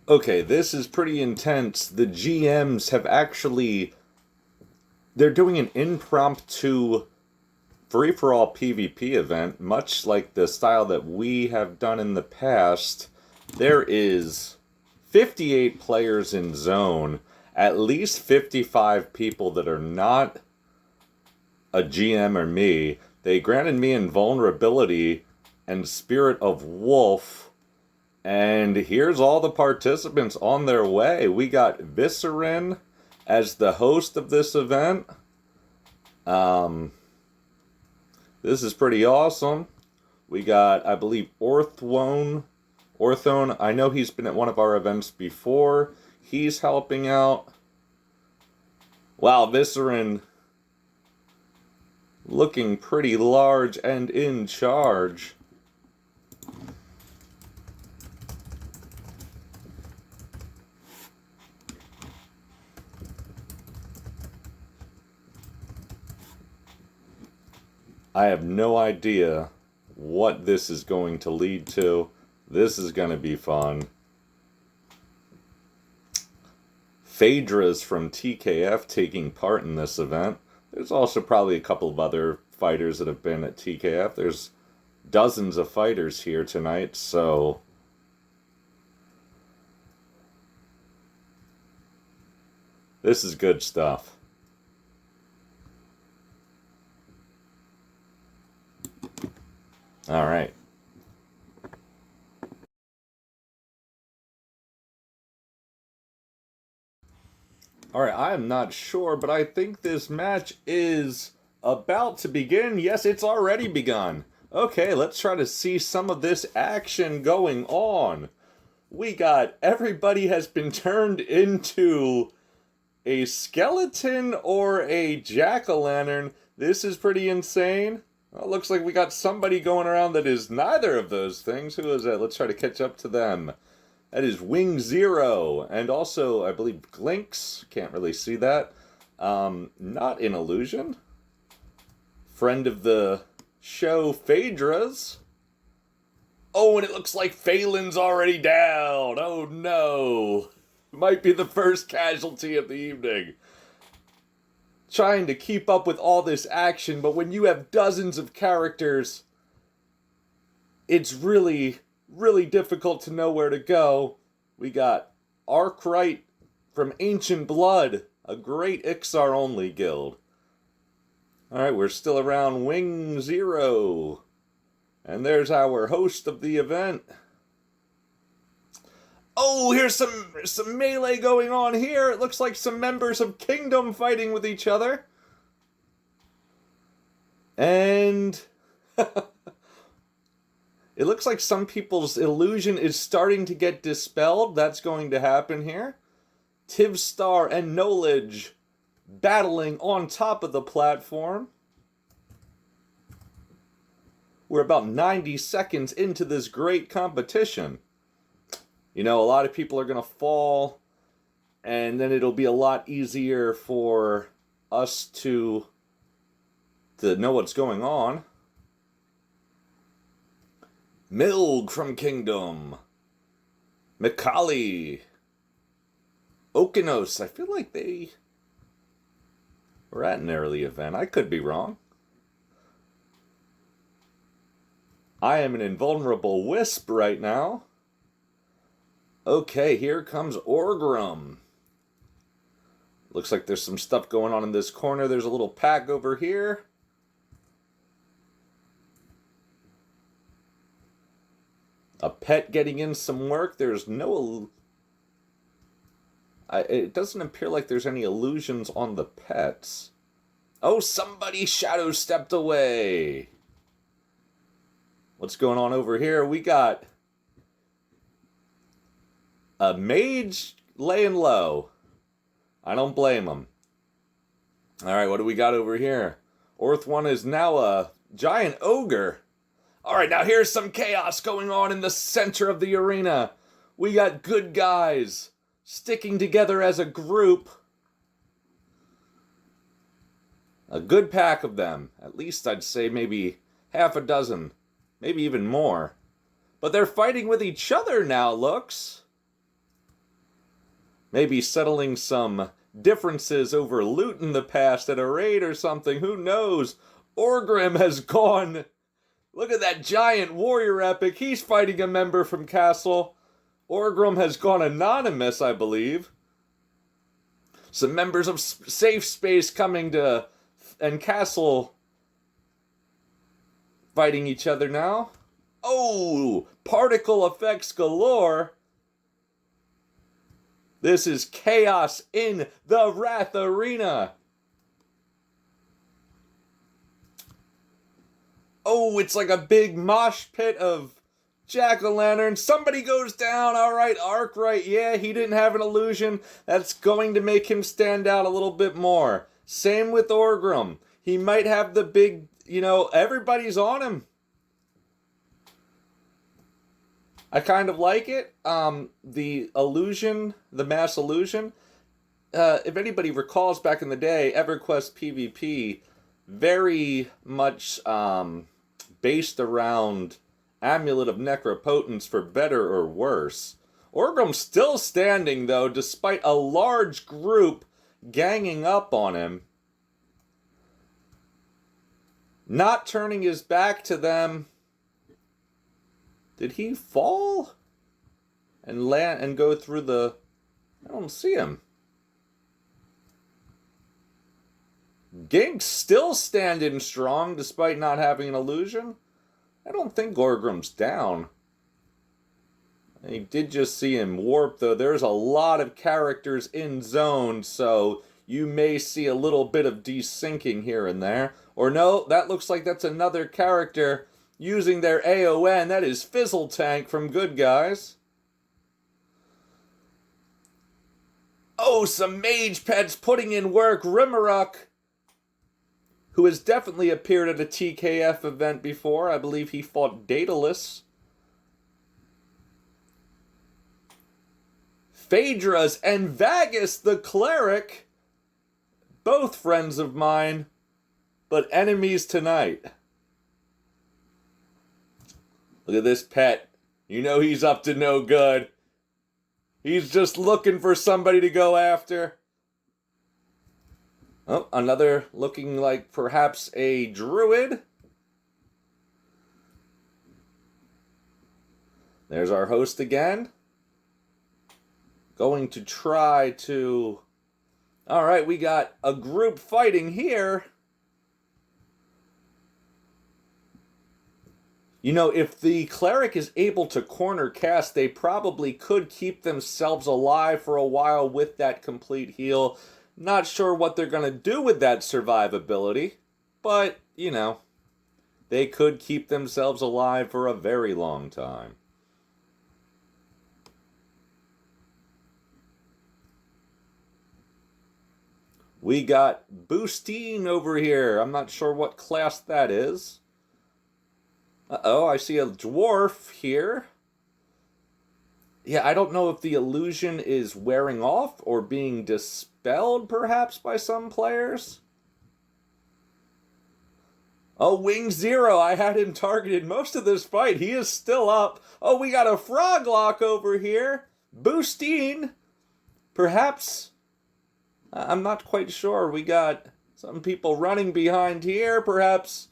Okay, this is pretty intense. The GMs have actually... They're doing an impromptu free-for-all PvP event, much like the style that we have done in the past. There is 58 players in Zone, at least 55 people that are not a GM or me. They granted me invulnerability and Spirit of Wolf, and here's all the participants on their way. We got Visceryn as the host of this event. This is pretty awesome. We got, I believe, Orthone. I know he's been at one of our events before. He's helping out. Wow, Visceryn looking pretty large and in charge. I have no idea what this is going to lead to. This is going to be fun. Phaedra's from TKF taking part in this event. There's also probably a couple of other fighters that have been at TKF. There's dozens of fighters here tonight, so... This is good stuff. All right. All right, I am not sure, but I think this match is about to begin. Yes, it's already begun. Okay, let's try to see some of this action going on. We got everybody has been turned into a skeleton or a jack-o'-lantern. This is pretty insane. Well, it looks like we got somebody going around that is neither of those things. Who is that? Let's try to catch up to them. That is Wing Zero. And also, I believe, Glinks. Can't really see that. Not in Illusion. Friend of the show, Phaedra's. Oh, and it looks like Phelan's already down. Oh, no. Might be the first casualty of the evening. Trying to keep up with all this action, but when you have dozens of characters, it's really, really difficult to know where to go. We got Arkwright from Ancient Blood, a great Iksar only guild. Alright, we're still around Wing Zero. And there's our host of the event. Oh, here's some melee going on here. It looks like some members of Kingdom fighting with each other. And it looks like some people's illusion is starting to get dispelled. That's going to happen here. Tivstar and Knowledge battling on top of the platform. We're about 90 seconds into this great competition. You know, a lot of people are going to fall, and then it'll be a lot easier for us to know what's going on. Milg from Kingdom. Mikali. Okinos. I feel like they were at an early event. I could be wrong. I am an invulnerable wisp right now. Okay, here comes Orgrim. Looks like there's some stuff going on in this corner. There's a little pack over here. A pet getting in some work. There's no... it doesn't appear like there's any illusions on the pets. Oh, somebody shadow stepped away. What's going on over here? We got... a mage laying low. I don't blame him. Alright, what do we got over here? Orth 1 is now a giant ogre. Alright, now here's some chaos going on in the center of the arena. We got good guys sticking together as a group. A good pack of them. At least I'd say maybe half a dozen. Maybe even more. But they're fighting with each other now, looks. Maybe settling some differences over loot in the past at a raid or something. Who knows? Orgrim has gone. Look at that giant warrior epic. He's fighting a member from Castle. Orgrim has gone anonymous, I believe. Some members of Safe Space coming to... and Castle fighting each other now. Oh! Particle effects galore. This is chaos in the Wrath Arena. Oh, it's like a big mosh pit of jack-o'-lanterns. Somebody goes down. All right, Arkwright. Yeah, he didn't have an illusion. That's going to make him stand out a little bit more. Same with Orgrim. He might have the big, everybody's on him. I kind of like it. The illusion, the mass illusion. If anybody recalls back in the day, EverQuest PvP, very much based around Amulet of Necropotence for better or worse. Orgrim's still standing, though, despite a large group ganging up on him. Not turning his back to them. Did he fall? And land and go through the... I don't see him. Gink's still standing strong despite not having an illusion. I don't think Orgrim's down. I did just see him warp, though. There's a lot of characters in zone, so you may see a little bit of desyncing here and there. Or no, that looks like that's another character using their AON. That is Fizzle Tank from Good Guys. Oh, some mage pets putting in work. Rimmeruk, who has definitely appeared at a TKF event before. I believe he fought Daedalus. Phaedras and Vagus the Cleric, both friends of mine, but enemies tonight. Look at this pet. You know he's up to no good. He's just looking for somebody to go after. Oh, another looking like perhaps a druid. There's our host again. Going to try to... Alright, we got a group fighting here. If the cleric is able to corner cast, they probably could keep themselves alive for a while with that complete heal. Not sure what they're going to do with that survivability, but, they could keep themselves alive for a very long time. We got Boostine over here. I'm not sure what class that is. Uh-oh, I see a dwarf here. Yeah, I don't know if the illusion is wearing off or being dispelled, perhaps, by some players. Oh, Wing Zero, I had him targeted most of this fight. He is still up. Oh, we got a Froglock over here. Boostine. Perhaps, I'm not quite sure. We got some people running behind here, perhaps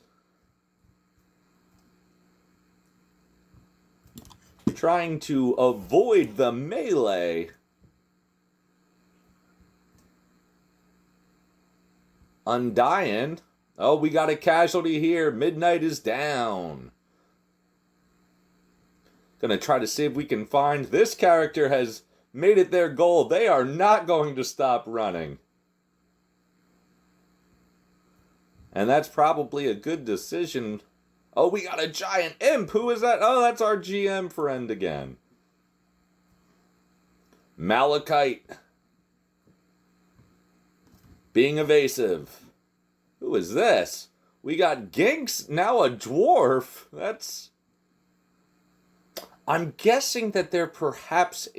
trying to avoid the melee. Undying. Oh, we got a casualty here. Midnight is down. Gonna try to see if we can find... This character has made it their goal. They are not going to stop running. And that's probably a good decision. Oh, we got a giant imp. Who is that? Oh, that's our GM friend again. Malachite. Being evasive. Who is this? We got Ginks, now a dwarf. That's... I'm guessing that they're perhaps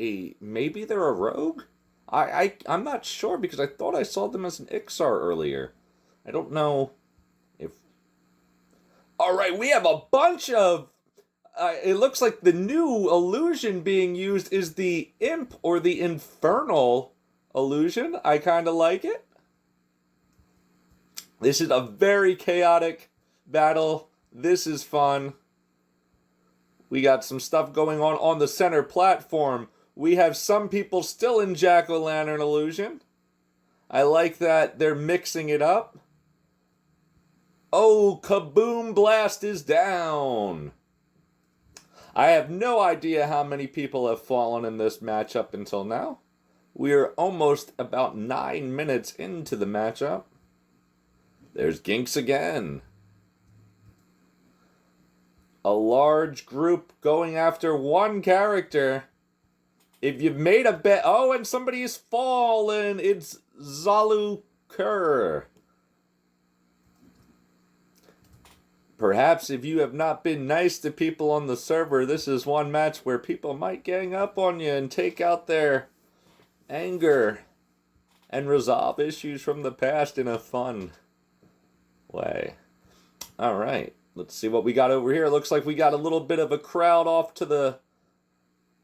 maybe they're a rogue? I'm not sure because I thought I saw them as an Iksar earlier. I don't know if... Alright, we have a bunch of... it looks like the new illusion being used is the imp or the infernal illusion. I kind of like it. This is a very chaotic battle. This is fun. We got some stuff going on the center platform. We have some people still in Jack-O-Lantern illusion. I like that they're mixing it up. Oh, Kaboom Blast is down. I have no idea how many people have fallen in this match up until now. We are almost about 9 minutes into the matchup. There's Ginks again. A large group going after one character. If you've made a bet... Oh, and somebody's fallen. It's Zalukur. Perhaps if you have not been nice to people on the server, this is one match where people might gang up on you and take out their anger and resolve issues from the past in a fun way. Alright, let's see what we got over here. Looks like we got a little bit of a crowd off to the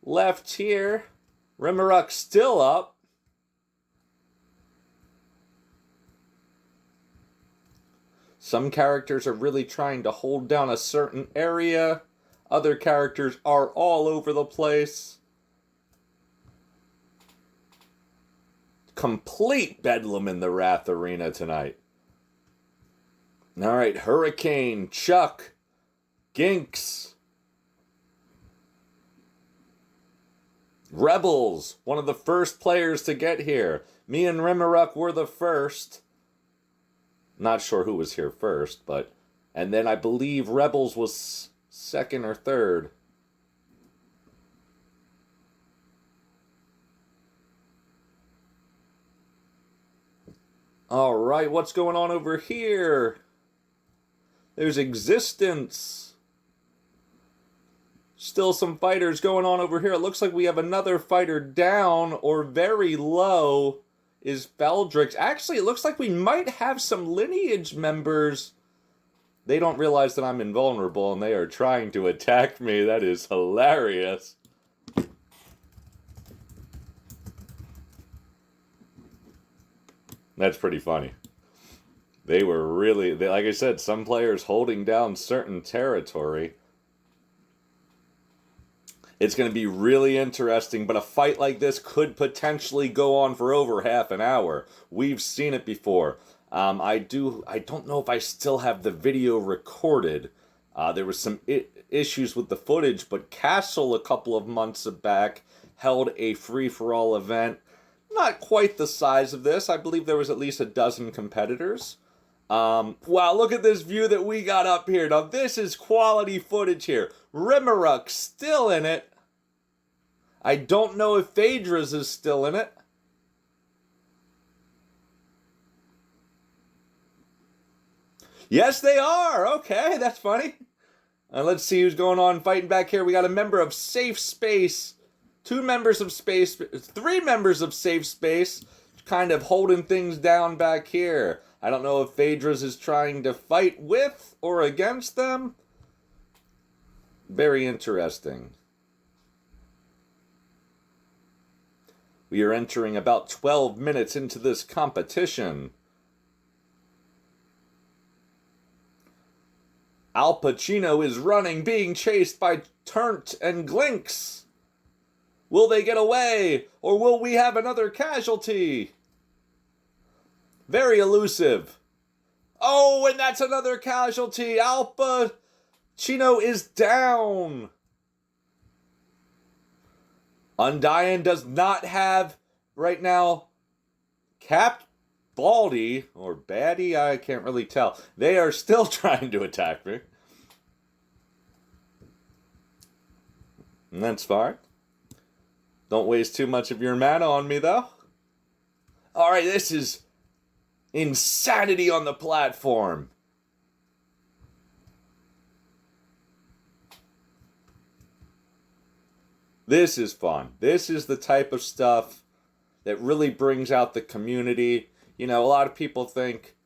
left here. Rimmeruk still up. Some characters are really trying to hold down a certain area. Other characters are all over the place. Complete bedlam in the Wrath Arena tonight. Alright, Hurricane, Chuck, Ginks, Rebels, one of the first players to get here. Me and Rimmeruk were the first. Not sure who was here first, but... And then I believe Rebels was second or third. Alright, what's going on over here? There's Existence. Still some fighters going on over here. It looks like we have another fighter down or very low is Beldrix. Actually, it looks like we might have some Lineage members. They don't realize that I'm invulnerable and they are trying to attack me. That is hilarious. That's pretty funny. They were really, like I said, some players holding down certain territory. It's going to be really interesting, but a fight like this could potentially go on for over half an hour. We've seen it before. I don't know if I still have the video recorded. There was some issues with the footage, but Castle a couple of months back held a free-for-all event. Not quite the size of this. I believe there was at least a dozen competitors. Wow, look at this view that we got up here. Now, this is quality footage here. Rimmeruk still in it. I don't know if Phaedrus is still in it. Yes, they are. Okay, that's funny. Let's see who's going on fighting back here. We got a member of Safe Space. 2 members of Space. 3 members of Safe Space. Kind of holding things down back here. I don't know if Phaedrus is trying to fight with or against them. Very interesting. We are entering about 12 minutes into this competition. Al Pacino is running, being chased by Turnt and Glinks. Will they get away, or will we have another casualty? Very elusive. Oh, and that's another casualty. Al Pacino is down. Undying does not have, right now, Capped Baldy, or Baddie, I can't really tell. They are still trying to attack me. And that's fine. Don't waste too much of your mana on me, though. Alright, this is insanity on the platform. This is fun. This is the type of stuff that really brings out the community. You know, a lot of people think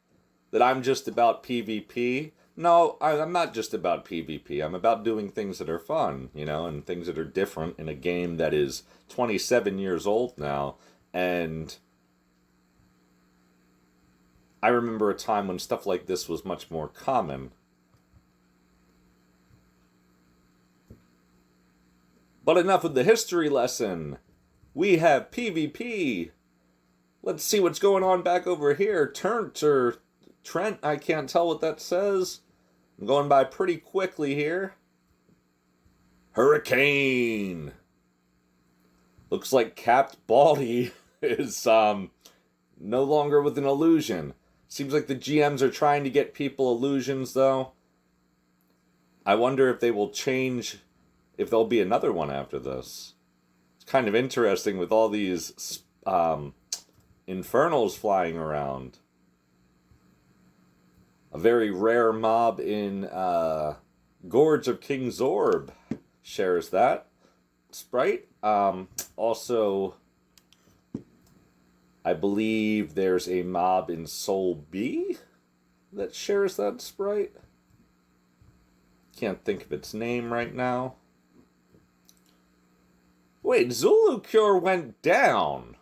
that I'm just about PvP. No, I'm not just about PvP. I'm about doing things that are fun, you know, and things that are different in a game that is 27 years old now. And I remember a time when stuff like this was much more common. But enough of the history lesson. We have PvP. Let's see what's going on back over here. Trent, I can't tell what that says. I'm going by pretty quickly here. Hurricane. Looks like Capped Baldy is no longer with an illusion. Seems like the GMs are trying to get people illusions, though. I wonder if they will change, if there'll be another one after this. It's kind of interesting with all these infernals flying around. A very rare mob in Gorge of King Zorb shares that sprite. Also, I believe there's a mob in Soul B that shares that sprite. Can't think of its name right now. Wait, Zulu Cure went down.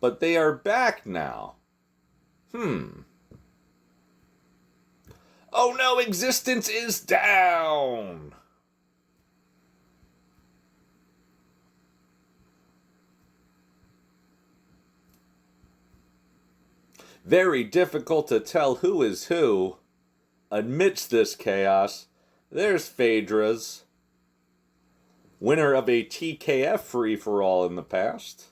But they are back now. Oh no, existence is down! Very difficult to tell who is who amidst this chaos. There's Phaedra's, winner of a TKF free-for-all in the past.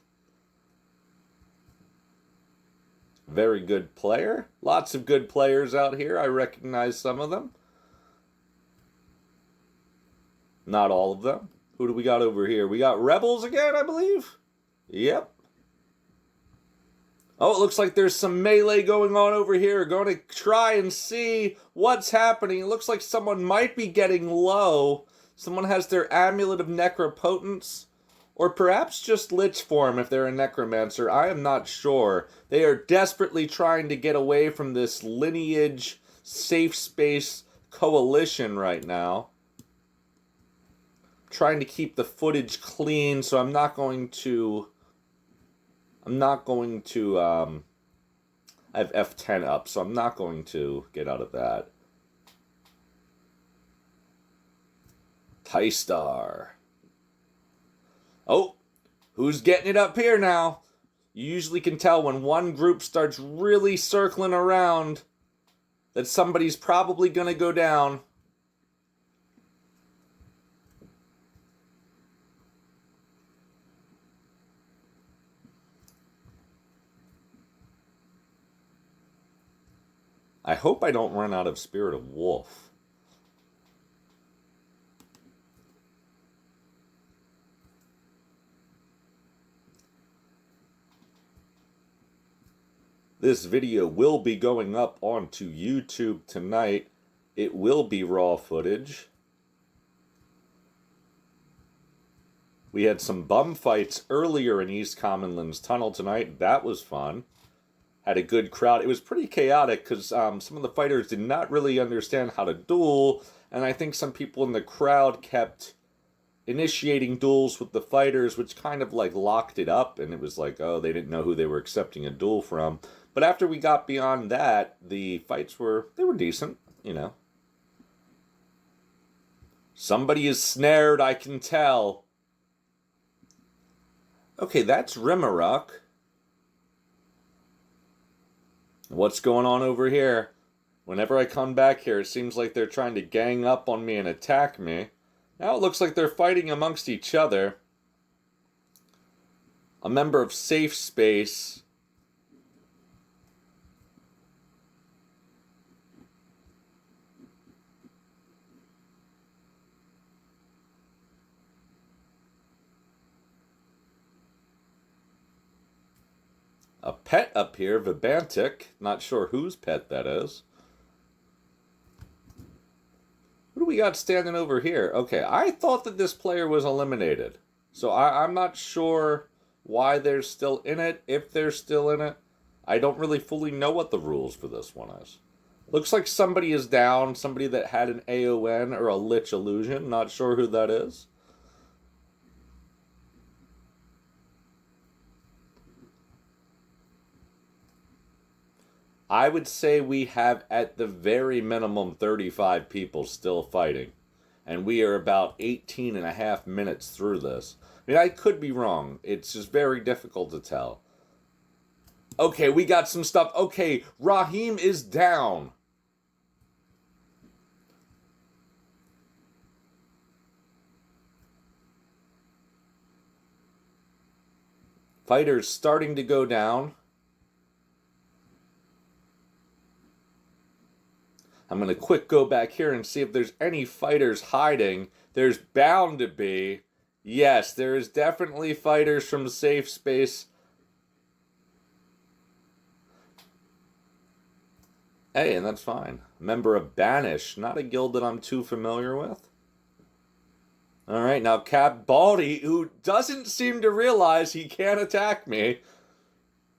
Very good player. Lots of good players out here. I recognize some of them. Not all of them. Who do we got over here? We got Rebels again, I believe. Yep. Oh, it looks like there's some melee going on over here. Going to try and see what's happening. It looks like someone might be getting low. Someone has their Amulet of Necropotence. Or perhaps just Lich form if they're a Necromancer. I am not sure. They are desperately trying to get away from this Lineage safe space coalition right now. I'm trying to keep the footage clean, so I'm not going to... I have F10 up, so I'm not going to get out of that. Tystar. Oh, who's getting it up here now? You usually can tell when one group starts really circling around that somebody's probably going to go down. I hope I don't run out of Spirit of Wolf. This video will be going up onto YouTube tonight. It will be raw footage. We had some bum fights earlier in East Commonland's tunnel tonight. That was fun. Had a good crowd. It was pretty chaotic because some of the fighters did not really understand how to duel. And I think some people in the crowd kept initiating duels with the fighters, which kind of like locked it up. And it was like, oh, they didn't know who they were accepting a duel from. But after we got beyond that, the fights were decent, you know. Somebody is snared, I can tell. Okay, that's Rimmerock. What's going on over here? Whenever I come back here, it seems like they're trying to gang up on me and attack me. Now it looks like they're fighting amongst each other. A member of Safe Space. A pet up here, Vibantic. Not sure whose pet that is. Who do we got standing over here? Okay, I thought that this player was eliminated. So I'm not sure why they're still in it, if they're still in it. I don't really fully know what the rules for this one is. Looks like somebody is down, somebody that had an AON or a Lich illusion. Not sure who that is. I would say we have at the very minimum 35 people still fighting. And we are about 18 and a half minutes through this. I mean, I could be wrong. It's just very difficult to tell. Okay, we got some stuff. Okay, Raheem is down. Fighters starting to go down. I'm going to quick go back here and see if there's any fighters hiding. There's bound to be. Yes, there is definitely fighters from safe space. Hey, and that's fine. Member of Banish, not a guild that I'm too familiar with. Alright, now Cap Baldy, who doesn't seem to realize he can't attack me.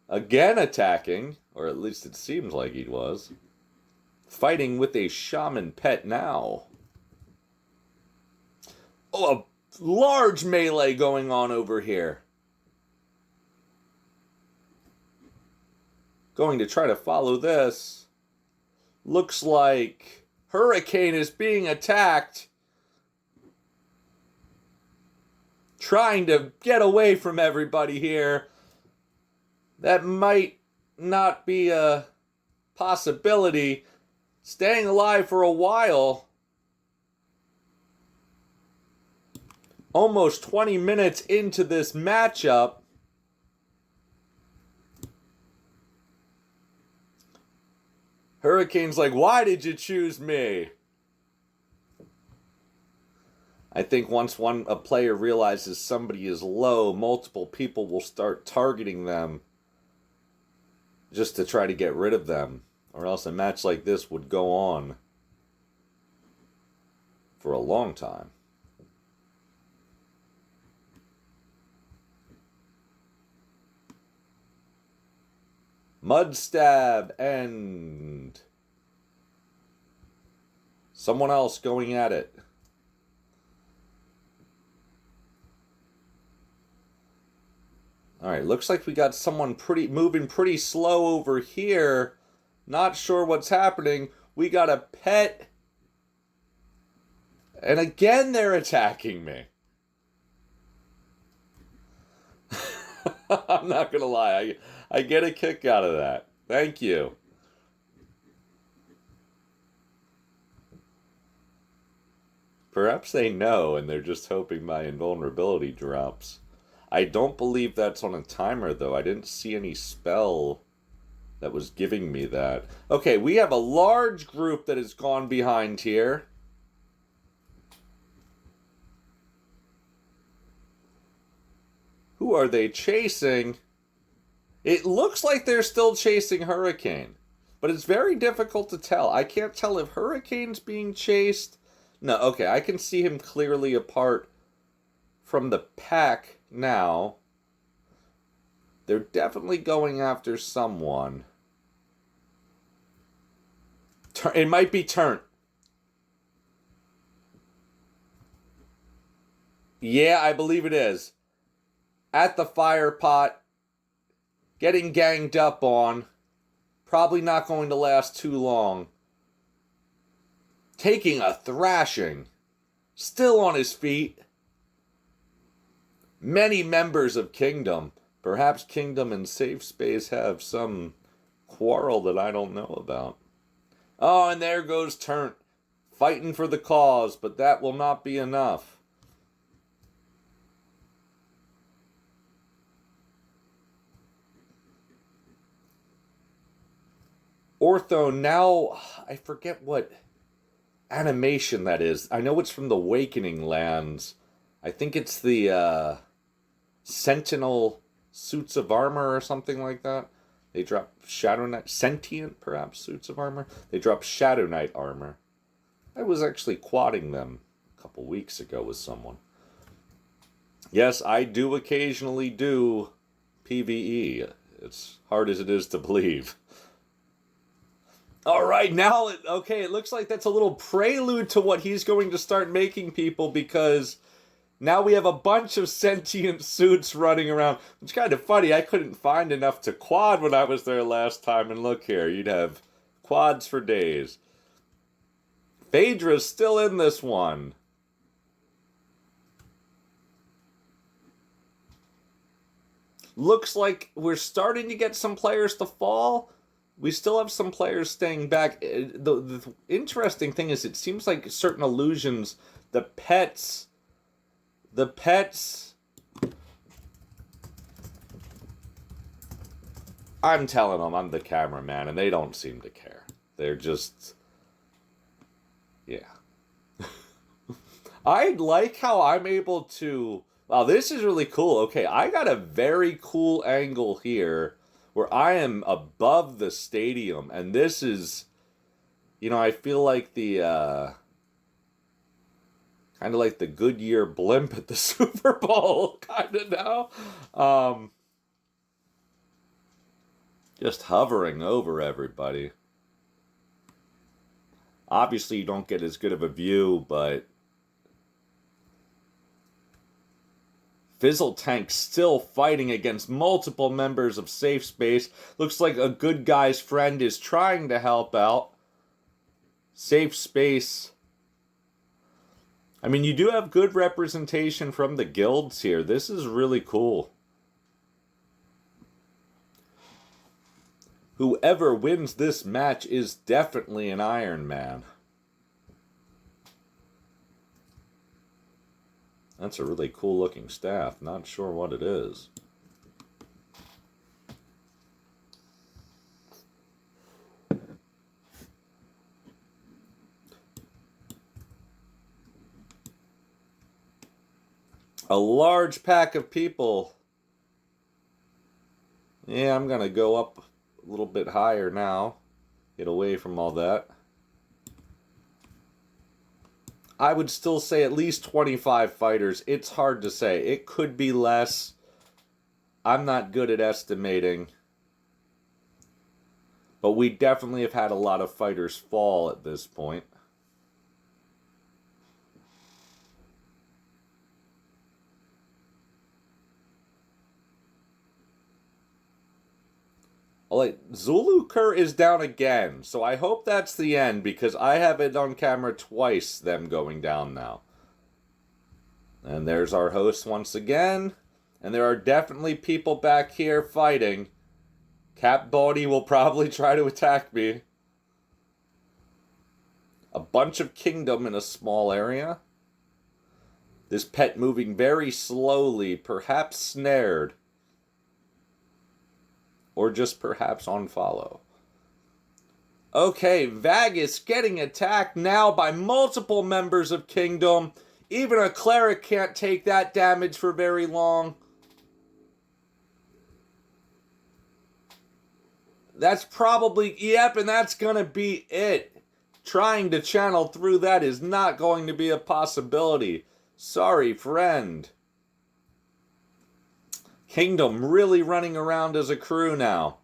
Again attacking, or at least it seems like he was. Fighting with a shaman pet now. Oh, a large melee going on over here. Going to try to follow this. Looks like Hurricane is being attacked. Trying to get away from everybody here. That might not be a possibility. Staying alive for a while. Almost 20 minutes into this matchup. Hurricane's like, why did you choose me? I think once a player realizes somebody is low, multiple people will start targeting them just to try to get rid of them. Or else a match like this would go on for a long time. Mud Stab and someone else going at it. Alright, looks like we got someone moving pretty slow over here. Not sure what's happening. We got a pet. And again, they're attacking me. I'm not going to lie. I get a kick out of that. Thank you. Perhaps they know and they're just hoping my invulnerability drops. I don't believe that's on a timer, though. I didn't see any spell that was giving me that. Okay, we have a large group that has gone behind here. Who are they chasing? It looks like they're still chasing Hurricane. But it's very difficult to tell. I can't tell if Hurricane's being chased. No, okay, I can see him clearly apart from the pack now. They're definitely going after someone. It might be Turnt. Yeah, I believe it is. At the fire pot. Getting ganged up on. Probably not going to last too long. Taking a thrashing. Still on his feet. Many members of Kingdom. Perhaps Kingdom and Safe Space have some quarrel that I don't know about. Oh, and there goes Turnt. Fighting for the cause, but that will not be enough. Ortho now, I forget what animation that is. I know it's from the Awakening Lands. I think it's the Sentinel suits of armor or something like that. They drop Shadow Knight, Sentient perhaps suits of armor. They drop Shadow Knight armor. I was actually quadding them a couple weeks ago with someone. Yes, I do occasionally do PvE. It's hard as it is to believe. All right, now, okay, it looks like that's a little prelude to what he's going to start making people, because Now we have a bunch of sentient suits running around. It's kind of funny. I couldn't find enough to quad when I was there last time. And look here. You'd have quads for days. Phaedra's still in this one. Looks like we're starting to get some players to fall. We still have some players staying back. The interesting thing is it seems like certain illusions, the pets... I'm telling them I'm the cameraman, and they don't seem to care. They're just... Yeah. I like how I'm able to... Wow, this is really cool. Okay, I got a very cool angle here where I am above the stadium, and this is... You know, I feel like the... kind of like the Goodyear blimp at the Super Bowl, kind of now. Just hovering over everybody. Obviously, you don't get as good of a view, but... Fizzle Tank still fighting against multiple members of Safe Space. Looks like a good guy's friend is trying to help out. Safe Space... I mean, you do have good representation from the guilds here. This is really cool. Whoever wins this match is definitely an Iron Man. That's a really cool looking staff. Not sure what it is. A large pack of people. Yeah, I'm going to go up a little bit higher now. Get away from all that. I would still say at least 25 fighters. It's hard to say. It could be less. I'm not good at estimating. But we definitely have had a lot of fighters fall at this point. Zuluker is down again, so I hope that's the end, because I have it on camera twice, them going down now. And there's our host once again, and there are definitely people back here fighting. Cap Body will probably try to attack me. A bunch of Kingdom in a small area. This pet moving very slowly, perhaps snared. Or just perhaps on follow. Okay, Vagus getting attacked now by multiple members of Kingdom. Even a cleric can't take that damage for very long. That's probably... Yep, and that's gonna be it. Trying to channel through that is not going to be a possibility. Sorry, friend. Kingdom really running around as a crew now.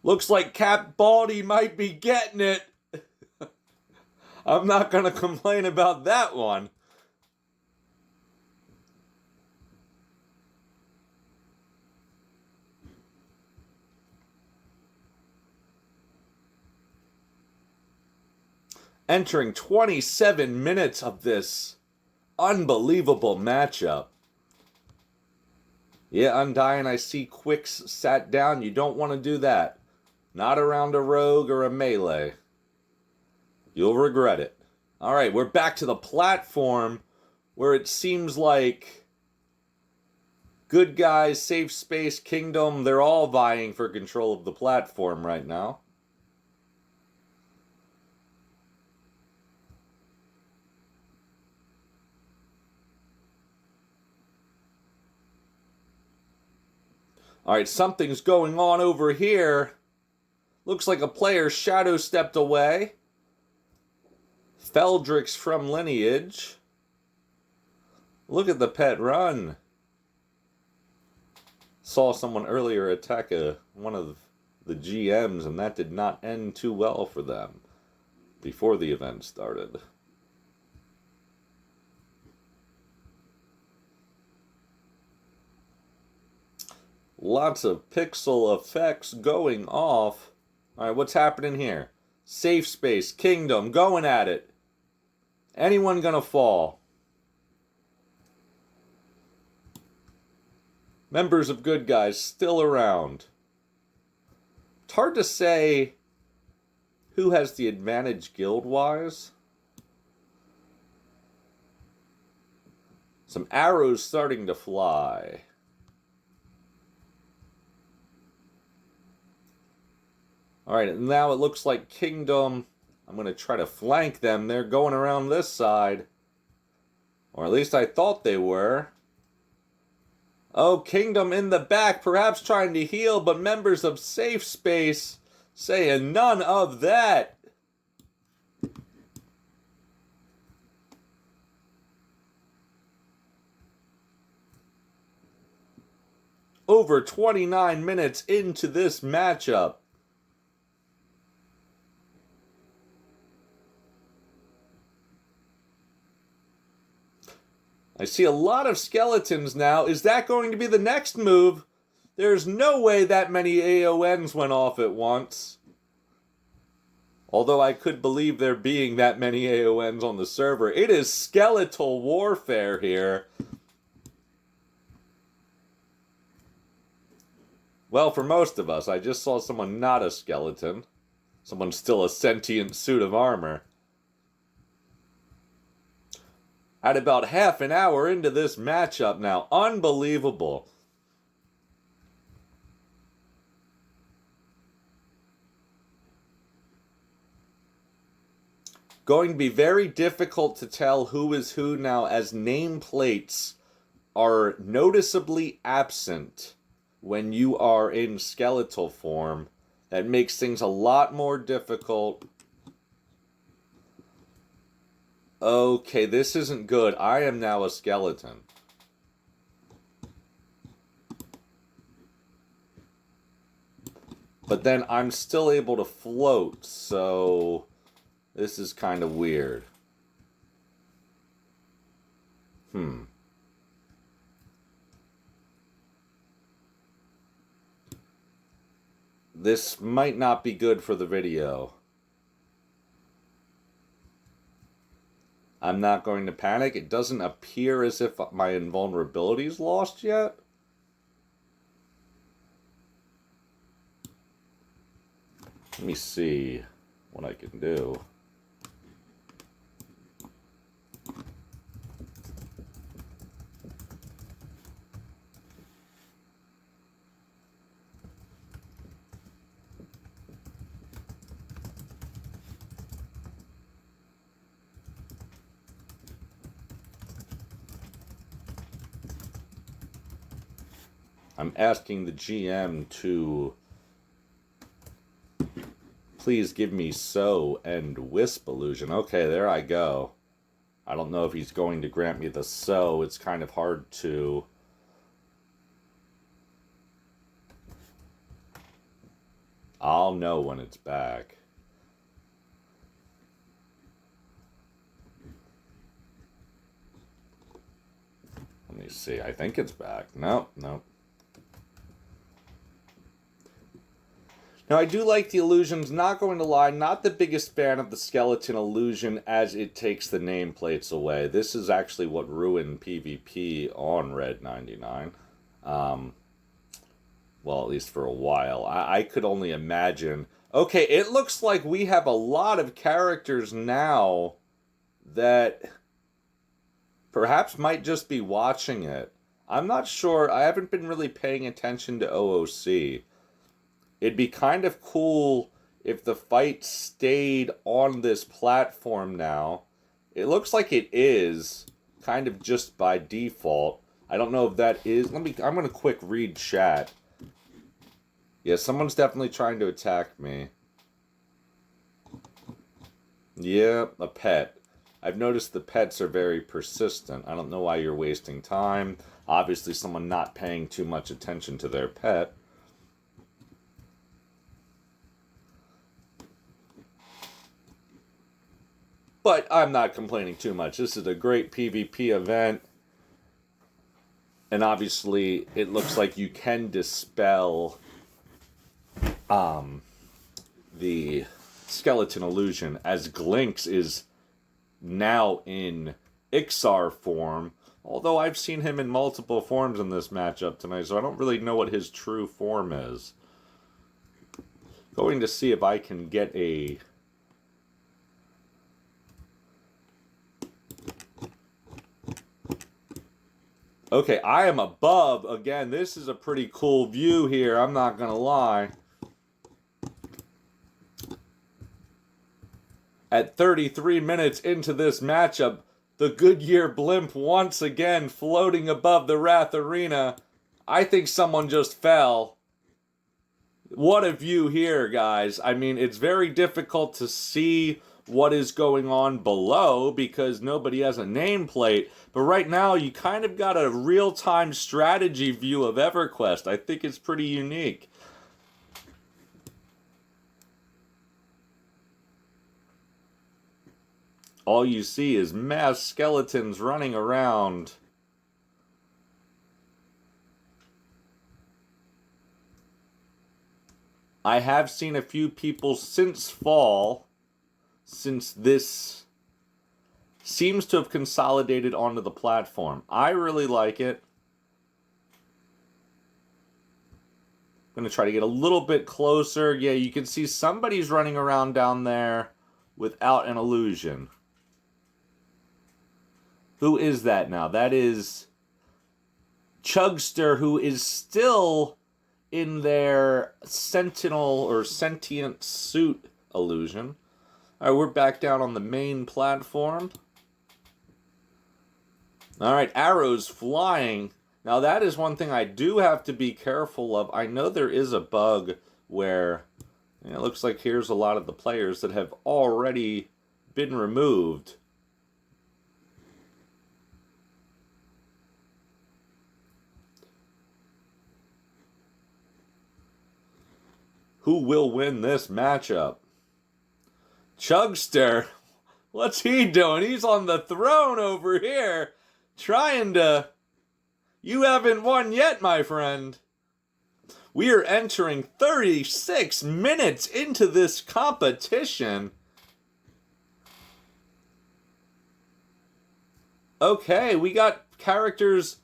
Looks like Cap Baldy might be getting it. I'm not going to complain about that one. Entering 27 minutes of this unbelievable matchup. Yeah, Undying, I see Quicks sat down. You don't want to do that. Not around a rogue or a melee. You'll regret it. Alright, we're back to the platform where it seems like good guys, Safe Space, Kingdom, they're all vying for control of the platform right now. Alright, something's going on over here. Looks like a player shadow stepped away. Feldrix from Lineage. Look at the pet run. Saw someone earlier attack one of the GMs, and that did not end too well for them before the event started. Lots of pixel effects going off. Alright, what's happening here? Safe space, kingdom, going at it. Anyone gonna fall? Members of Good Guys still around. It's hard to say who has the advantage guild-wise. Some arrows starting to fly. Alright, now it looks like Kingdom. I'm going to try to flank them. They're going around this side. Or at least I thought they were. Oh, Kingdom in the back, perhaps trying to heal, but members of Safe Space saying none of that. Over 29 minutes into this matchup. I see a lot of skeletons now. Is that going to be the next move? There's no way that many AONs went off at once. Although I could believe there being that many AONs on the server. It is skeletal warfare here. Well, for most of us, I just saw someone not a skeleton. Someone still a sentient suit of armor. At about half an hour into this matchup now. Unbelievable. Going to be very difficult to tell who is who now, as nameplates are noticeably absent when you are in skeletal form. That makes things a lot more difficult. Okay, this isn't good. I am now a skeleton. But then I'm still able to float, so this is kind of weird. This might not be good for the video. I'm not going to panic. It doesn't appear as if my invulnerability is lost yet. Let me see what I can do. I'm asking the GM to please give me Sow and Wisp illusion. Okay, there I go. I don't know if he's going to grant me the Sow. It's kind of hard to... I'll know when it's back. Let me see. I think it's back. Nope, nope. Now, I do like the illusions, not going to lie, not the biggest fan of the skeleton illusion as it takes the nameplates away. This is actually what ruined PvP on Red 99. Well, at least for a while. I could only imagine. Okay, it looks like we have a lot of characters now that perhaps might just be watching it. I'm not sure. I haven't been really paying attention to OOC. It'd be kind of cool if the fight stayed on this platform now. It looks like it is, kind of just by default. I don't know if that is... I'm going to quick read chat. Yeah, someone's definitely trying to attack me. Yeah, a pet. I've noticed the pets are very persistent. I don't know why you're wasting time. Obviously, someone not paying too much attention to their pet. But I'm not complaining too much. This is a great PvP event. And obviously, it looks like you can dispel the skeleton illusion, as Glinx is now in Iksar form. Although I've seen him in multiple forms in this matchup tonight, so I don't really know what his true form is. Going to see if I can get a... Okay, I am above. Again, this is a pretty cool view here, I'm not gonna lie. At 33 minutes into this matchup, the Goodyear blimp once again floating above the Wrath Arena. I think someone just fell. What a view here, guys. I mean, it's very difficult to see what is going on below because nobody has a nameplate. But right now, you kind of got a real-time strategy view of EverQuest. I think it's pretty unique. All you see is mass skeletons running around. I have seen a few people since fall, since this seems to have consolidated onto the platform. I really like it. I'm going to try to get a little bit closer. Yeah, you can see somebody's running around down there without an illusion. Who is that now? That is Chugster, who is still in their Sentinel or Sentient Suit illusion. Alright, we're back down on the main platform. Alright, arrows flying. Now that is one thing I do have to be careful of. I know there is a bug where it looks like here's a lot of the players that have already been removed. Who will win this matchup? Chugster? What's he doing? He's on the throne over here, trying to... You haven't won yet, my friend. We are entering 36 minutes into this competition. Okay, we got characters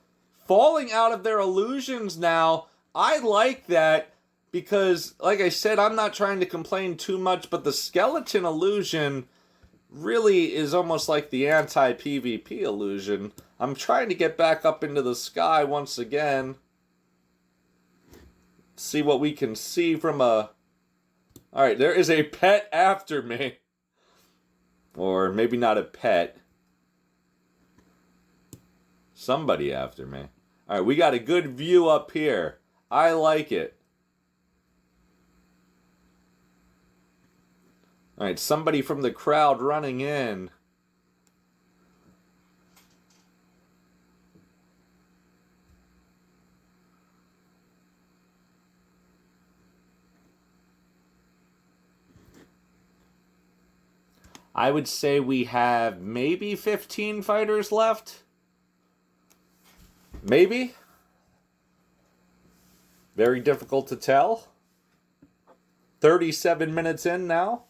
falling out of their illusions now. I like that. Because, like I said, I'm not trying to complain too much, but the skeleton illusion really is almost like the anti-PvP illusion. I'm trying to get back up into the sky once again. See what we can see from a... Alright, there is a pet after me. Or maybe not a pet. Somebody after me. Alright, we got a good view up here. I like it. Alright, somebody from the crowd running in. I would say we have maybe 15 fighters left. Maybe. Very difficult to tell. 37 minutes in now.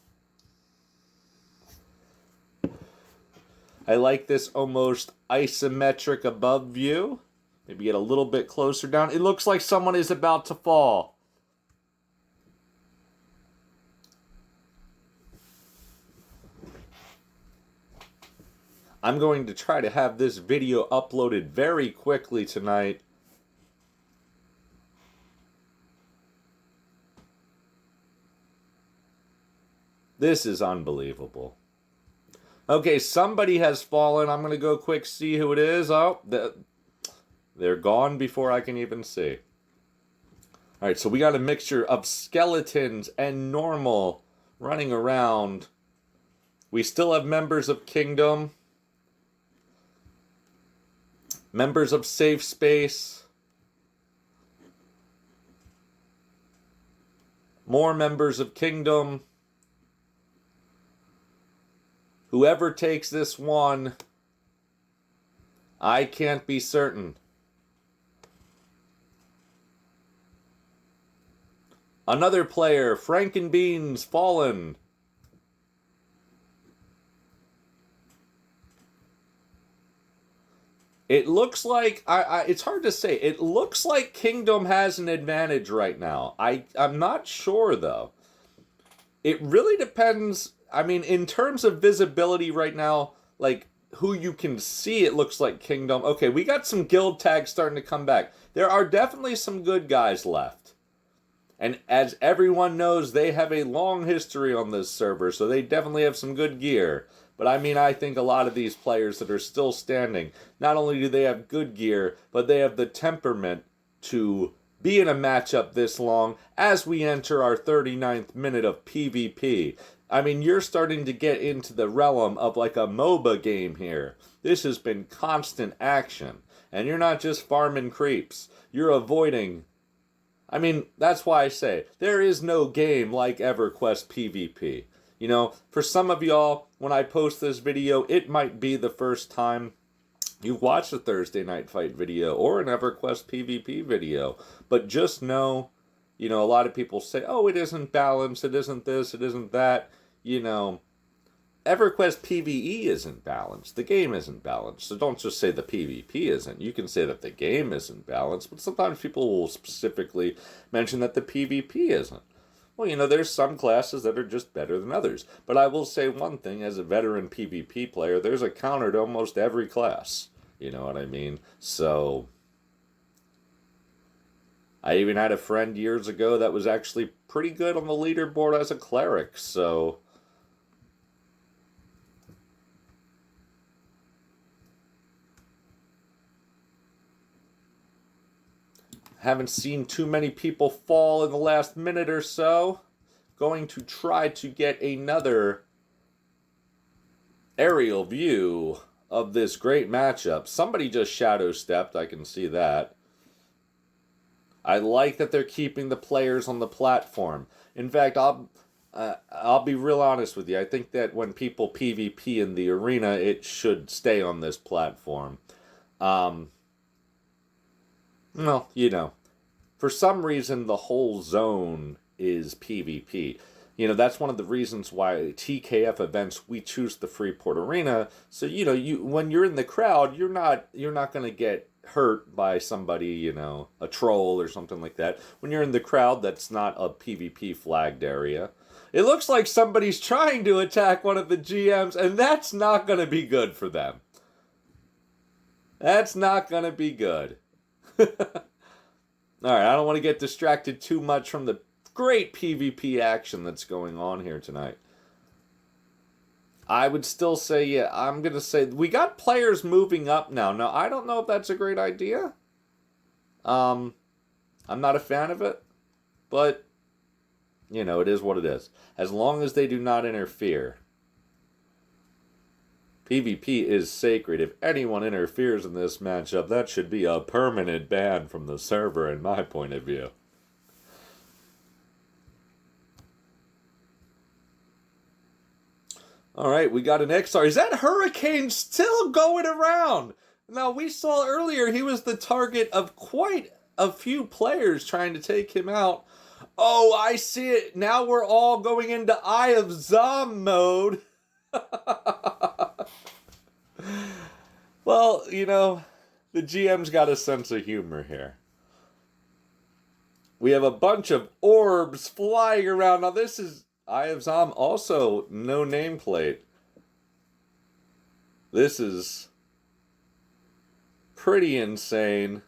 I like this almost isometric above view. Maybe get a little bit closer down. It looks like someone is about to fall. I'm going to try to have this video uploaded very quickly tonight. This is unbelievable. Okay, somebody has fallen. I'm going to go quick see who it is. Oh, they're gone before I can even see. Alright, so we got a mixture of skeletons and normal running around. We still have members of Kingdom. Members of Safe Space. More members of Kingdom. Whoever takes this one, I can't be certain. Another player, Frankenbeans, fallen. It looks like, it's hard to say. It looks like Kingdom has an advantage right now. I'm not sure, though. It really depends. I mean, in terms of visibility right now, like, who you can see, it looks like Kingdom. Okay, we got some guild tags starting to come back. There are definitely some good guys left. And as everyone knows, they have a long history on this server, so they definitely have some good gear. But I mean, I think a lot of these players that are still standing, not only do they have good gear, but they have the temperament to be in a matchup this long as we enter our 39th minute of PvP. I mean, you're starting to get into the realm of like a MOBA game here. This has been constant action. And you're not just farming creeps. You're avoiding... I mean, that's why I say, there is no game like EverQuest PvP. You know, for some of y'all, when I post this video, it might be the first time you've watched a Thursday Night Fight video or an EverQuest PvP video. But just know, you know, a lot of people say, oh, it isn't balanced, it isn't this, it isn't that. You know, EverQuest PvE isn't balanced. The game isn't balanced. So don't just say the PvP isn't. You can say that the game isn't balanced, but sometimes people will specifically mention that the PvP isn't. Well, you know, there's some classes that are just better than others. But I will say one thing, as a veteran PvP player, there's a counter to almost every class. You know what I mean? So, I even had a friend years ago that was actually pretty good on the leaderboard as a cleric, so... Haven't seen too many people fall in the last minute or so. Going to try to get another aerial view of this great matchup. Somebody just shadow stepped, I can see that. I like that they're keeping the players on the platform. In fact, I'll be real honest with you. I think that when people PvP in the arena, it should stay on this platform. Well, you know, for some reason, the whole zone is PvP. You know, that's one of the reasons why TKF events, we choose the Freeport Arena. So, you know, when you're in the crowd, you're not going to get hurt by somebody, you know, a troll or something like that. When you're in the crowd, that's not a PvP flagged area. It looks like somebody's trying to attack one of the GMs, and that's not going to be good for them. That's not going to be good. Alright, I don't want to get distracted too much from the great PvP action that's going on here tonight. I would still say, yeah, I'm going to say, we got players moving up now. Now, I don't know if that's a great idea. I'm not a fan of it, but, you know, it is what it is. As long as they do not interfere. PvP is sacred. If anyone interferes in this matchup, that should be a permanent ban from the server, in my point of view. Alright, we got an Iksar. Is that Hurricane still going around? Now, we saw earlier he was the target of quite a few players trying to take him out. Oh, I see it. Now we're all going into Eye of Zomm mode. Well, you know, the GM's got a sense of humor here. We have a bunch of orbs flying around. Now this is Eye of Zomm, also no nameplate. This is pretty insane.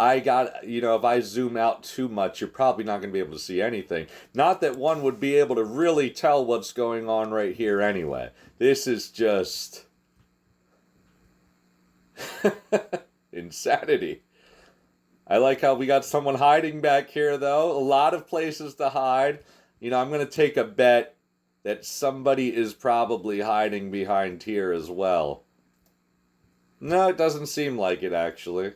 You know, if I zoom out too much, you're probably not going to be able to see anything. Not that one would be able to really tell what's going on right here anyway. This is just insanity. I like how we got someone hiding back here, though. A lot of places to hide. You know, I'm going to take a bet that somebody is probably hiding behind here as well. No, it doesn't seem like it, actually.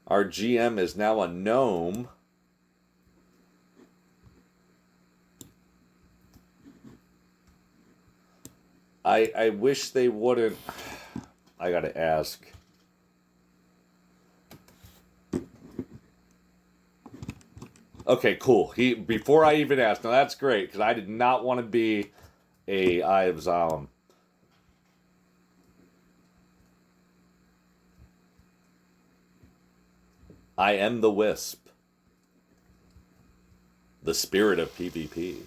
Our GM is now a gnome. I wish they wouldn't. I gotta ask. Okay, cool. Before I even asked, now that's great, because I did not want to be a Eye of Zomm. I am the Wisp. The spirit of PvP.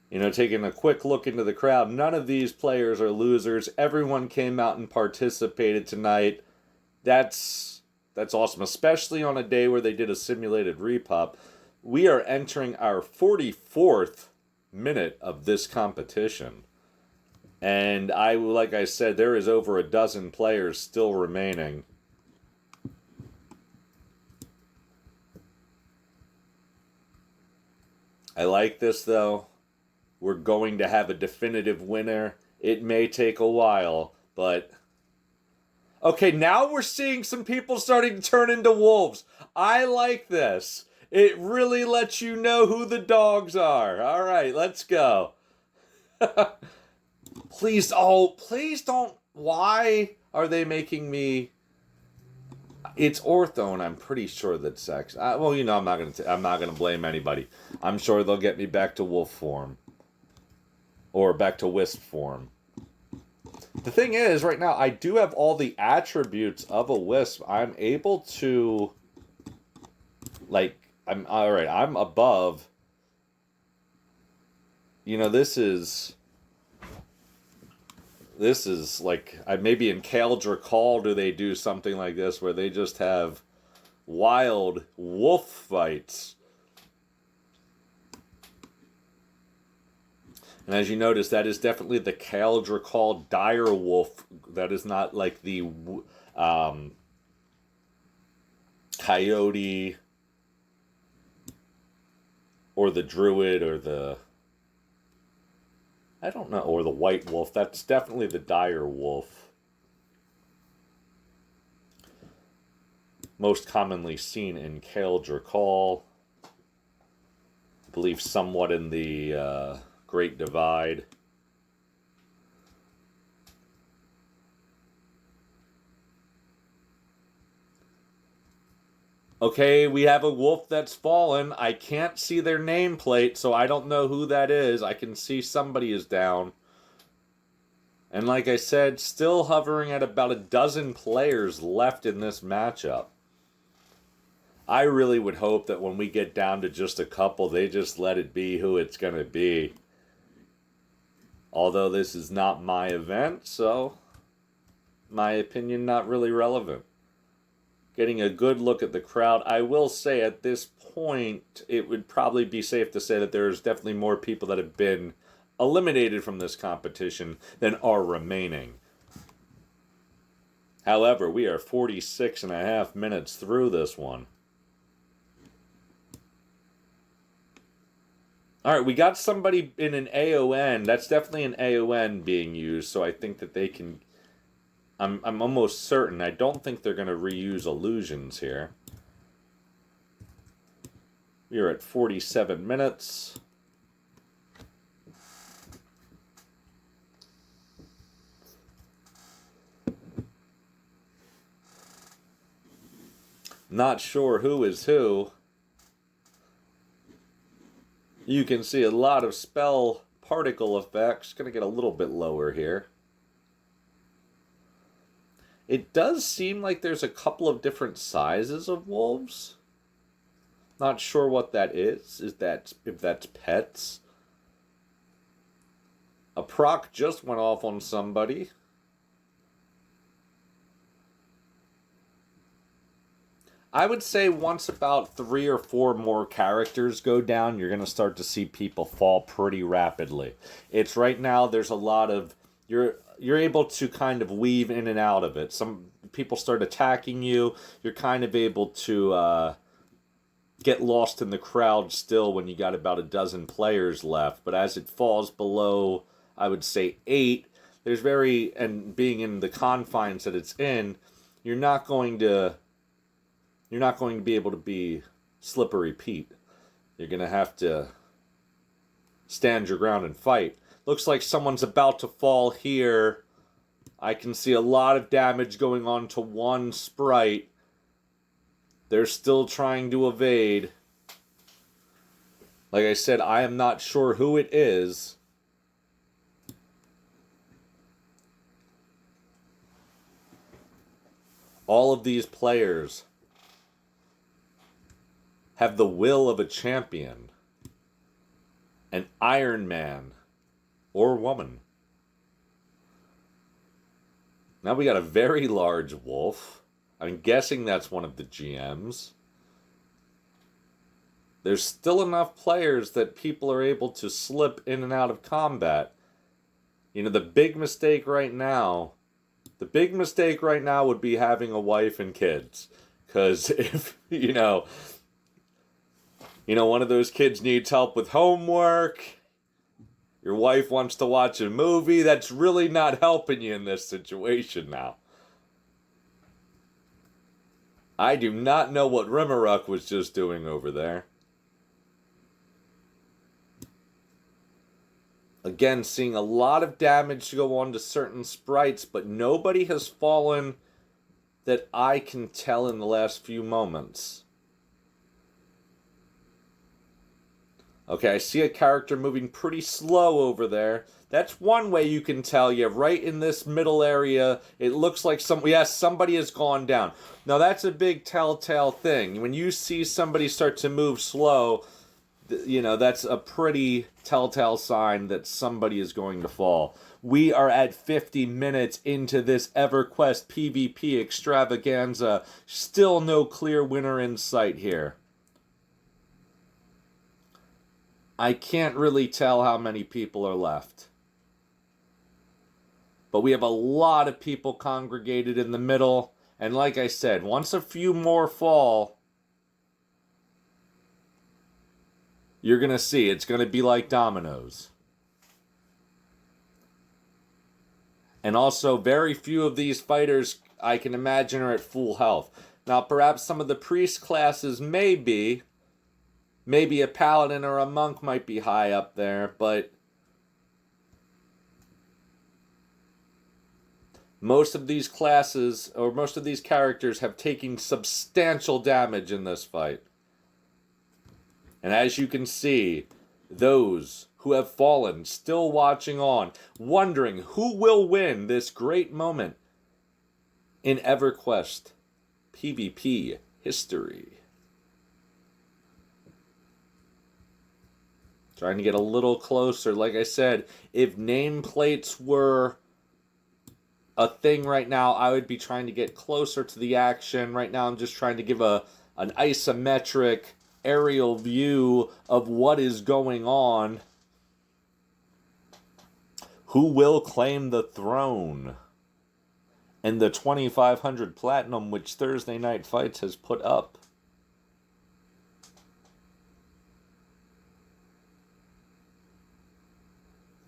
You know, taking a quick look into the crowd, none of these players are losers. Everyone came out and participated tonight. That's awesome, especially on a day where they did a simulated repop. We are entering our 44th minute of this competition. And like I said, there is over a dozen players still remaining. I like this, though. We're going to have a definitive winner. It may take a while, but... Okay, now we're seeing some people starting to turn into wolves. I like this. It really lets you know who the dogs are. All right, let's go. Please don't. Why are they making me... It's Orthone, I'm pretty sure that's sex. Well, you know, I'm not gonna blame anybody. I'm sure they'll get me back to wolf form. Or back to wisp form. The thing is, right now, I do have all the attributes of a wisp. I'm able to... Like, alright, I'm above... You know, this is like... Maybe in Kaldra Call do they do something like this, where they just have wild wolf fights. And as you notice, that is definitely the Kaldra Call dire wolf. That is not like the coyote or the druid or the... I don't know, or the white wolf. That's definitely the dire wolf. Most commonly seen in Kaldra Call. I believe somewhat in the... Great Divide. Okay, we have a wolf that's fallen. I can't see their nameplate, so I don't know who that is. I can see somebody is down. And like I said, still hovering at about a dozen players left in this matchup. I really would hope that when we get down to just a couple, they just let it be who it's going to be. Although this is not my event, so my opinion not really relevant. Getting a good look at the crowd, I will say at this point, it would probably be safe to say that there's definitely more people that have been eliminated from this competition than are remaining. However, we are 46 and a half minutes through this one. Alright, we got somebody in an AON. That's definitely an AON being used, so I think that they can... I'm almost certain. I don't think they're going to reuse illusions here. We are at 47 minutes. Not sure who is who. You can see a lot of spell particle effects. Going to get a little bit lower here. It does seem like there's a couple of different sizes of wolves. Not sure what that is. If that's pets. A proc just went off on somebody. I would say once about 3 or 4 more characters go down, you're going to start to see people fall pretty rapidly. It's right now, there's a lot of... You're able to kind of weave in and out of it. Some people start attacking you. You're kind of able to get lost in the crowd still when you got about a dozen players left. But as it falls below, I would say 8, there's and being in the confines that it's in, you're not going to be able to be slippery Pete. You're going to have to stand your ground and fight. Looks like someone's about to fall here. I can see a lot of damage going on to one sprite. They're still trying to evade. Like I said, I am not sure who it is. All of these players have the will of a champion. An Iron Man. Or woman. Now we got a very large wolf. I'm guessing that's one of the GMs. There's still enough players that people are able to slip in and out of combat. You know, the big mistake right now would be having a wife and kids. Because if, you know, one of those kids needs help with homework, your wife wants to watch a movie, that's really not helping you in this situation now. I do not know what Rimmeruk was just doing over there. Again, seeing a lot of damage go on to certain sprites, but nobody has fallen that I can tell in the last few moments. Okay, I see a character moving pretty slow over there. That's one way you can tell. Yeah, right in this middle area, it looks like somebody has gone down. Now, that's a big telltale thing. When you see somebody start to move slow, you know, that's a pretty telltale sign that somebody is going to fall. We are at 50 minutes into this EverQuest PvP extravaganza. Still no clear winner in sight here. I can't really tell how many people are left. But we have a lot of people congregated in the middle. And like I said, once a few more fall, you're going to see it's going to be like dominoes. And also, very few of these fighters, I can imagine, are at full health. Now, perhaps some of the priest classes may be. Maybe a paladin or a monk might be high up there, but most of these classes, or most of these characters, have taken substantial damage in this fight. And as you can see, those who have fallen still watching on, wondering who will win this great moment in EverQuest PvP history. Trying to get a little closer. Like I said, if nameplates were a thing right now, I would be trying to get closer to the action. Right now, I'm just trying to give an isometric aerial view of what is going on. Who will claim the throne? And the 2,500 platinum which Thursday Night Fights has put up.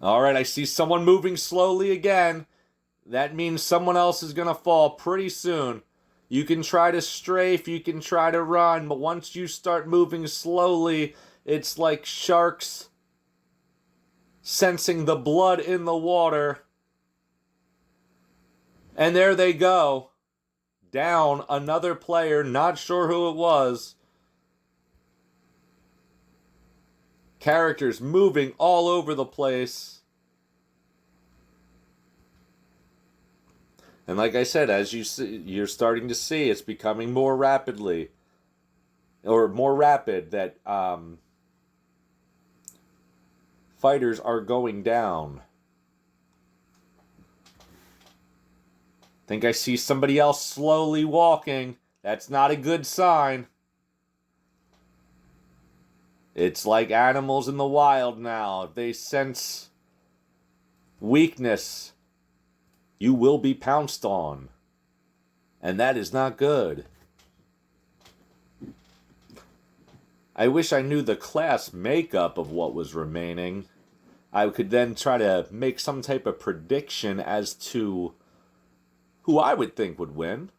Alright, I see someone moving slowly again. That means someone else is going to fall pretty soon. You can try to strafe, you can try to run, but once you start moving slowly, it's like sharks sensing the blood in the water. And there they go. Down another player, not sure who it was. Characters moving all over the place. And like I said, as you see, you're starting to see, it's becoming more rapidly, or more rapid, that fighters are going down. Think I see somebody else slowly walking. That's not a good sign. It's like animals in the wild now. If they sense weakness, you will be pounced on. And that is not good. I wish I knew the class makeup of what was remaining. I could then try to make some type of prediction as to who I would think would win.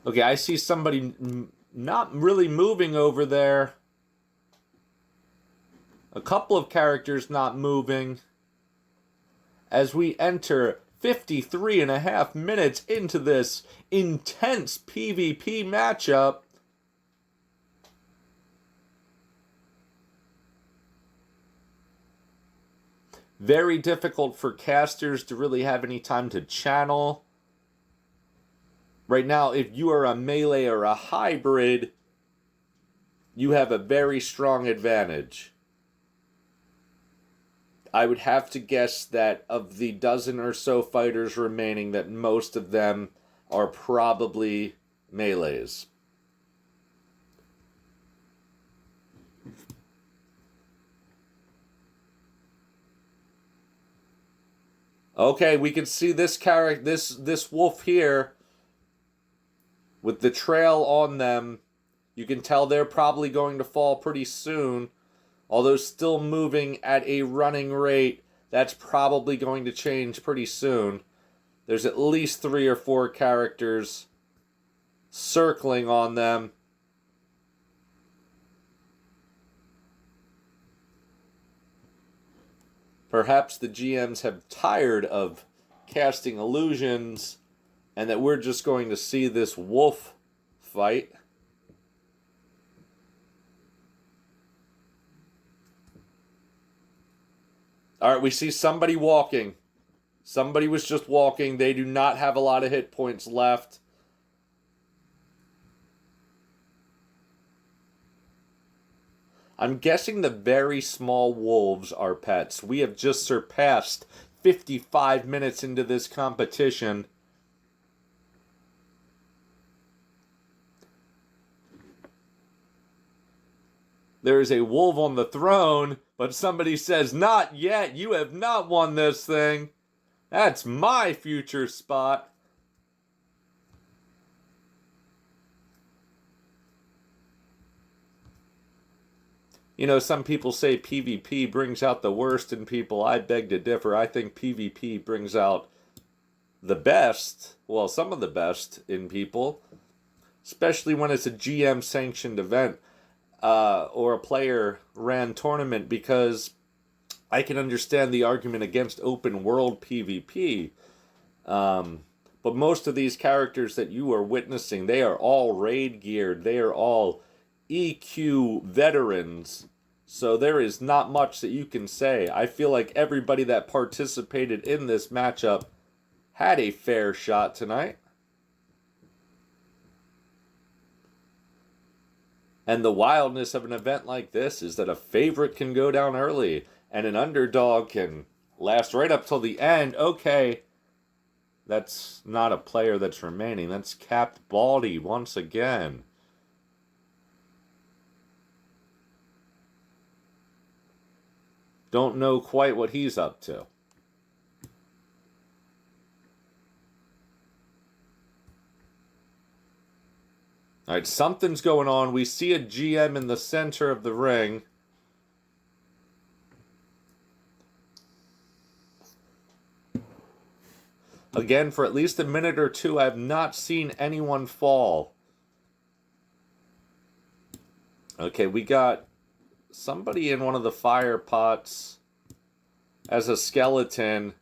Okay, I see somebody not really moving over there. A couple of characters not moving. As we enter 53.5 minutes into this intense PvP matchup. Very difficult for casters to really have any time to channel. Right now, if you are a melee or a hybrid, you have a very strong advantage. I would have to guess that of the dozen or so fighters remaining, that most of them are probably melees. Okay, we can see this character, this wolf here, with the trail on them. You can tell they're probably going to fall pretty soon. Although still moving at a running rate, that's probably going to change pretty soon. There's at least 3 or 4 characters circling on them. Perhaps the GMs have tired of casting illusions and that we're just going to see this wolf fight. All right, we see somebody walking. Somebody was just walking. They do not have a lot of hit points left. I'm guessing the very small wolves are pets. We have just surpassed 55 minutes into this competition. There is a wolf on the throne, but somebody says, "Not yet, you have not won this thing. That's my future spot." You know, some people say PvP brings out the worst in people. I beg to differ. I think PvP brings out the best, well, some of the best in people, especially when it's a GM-sanctioned event. Or a player-ran tournament, because I can understand the argument against open-world PvP. But most of these characters that you are witnessing, they are all raid-geared. They are all EQ veterans. So there is not much that you can say. I feel like everybody that participated in this matchup had a fair shot tonight. And the wildness of an event like this is that a favorite can go down early and an underdog can last right up till the end. Okay, that's not a player that's remaining. That's Capped Baldy once again. Don't know quite what he's up to. All right, something's going on. We see a GM in the center of the ring. Again, for at least a minute or two, I have not seen anyone fall. Okay, we got somebody in one of the fire pots as a skeleton.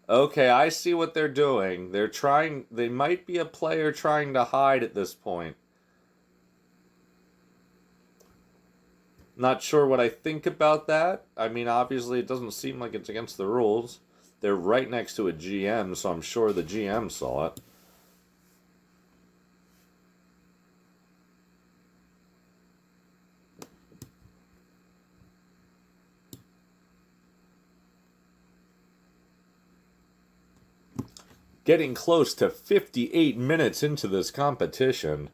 Okay, I see what they're doing. They might be a player trying to hide at this point. Not sure what I think about that. I mean, obviously it doesn't seem like it's against the rules. They're right next to a GM, so I'm sure the GM saw it. Getting close to 58 minutes into this competition.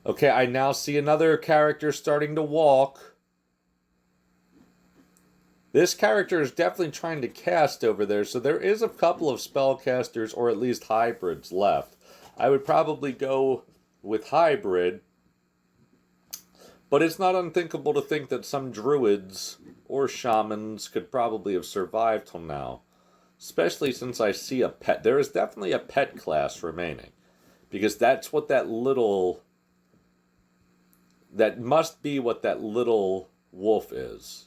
Okay, I now see another character starting to walk. This character is definitely trying to cast over there, so there is a couple of spellcasters, or at least hybrids, left. I would probably go with hybrid, but it's not unthinkable to think that some druids or shamans could probably have survived till now. Especially since I see a pet. There is definitely a pet class remaining. Because that's what that little That must be what that little wolf is.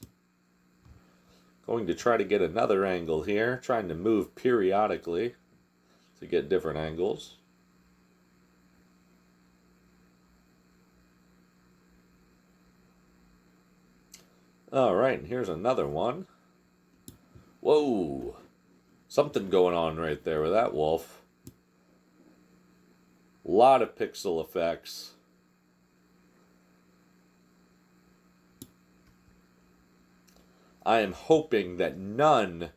Going to try to get another angle here, trying to move periodically to get different angles. Alright, and here's another one. Whoa! Something going on right there with that wolf. A lot of pixel effects. I am hoping that none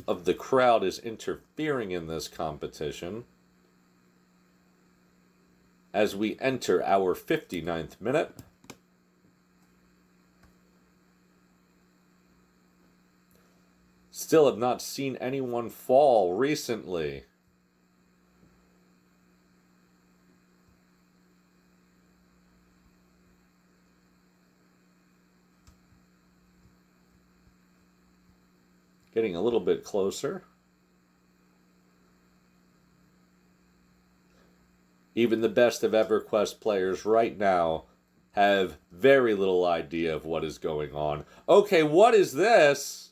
of the crowd is interfering in this competition as we enter our 59th minute. Still have not seen anyone fall recently. Getting a little bit closer. Even the best of EverQuest players right now have very little idea of what is going on. Okay, what is this?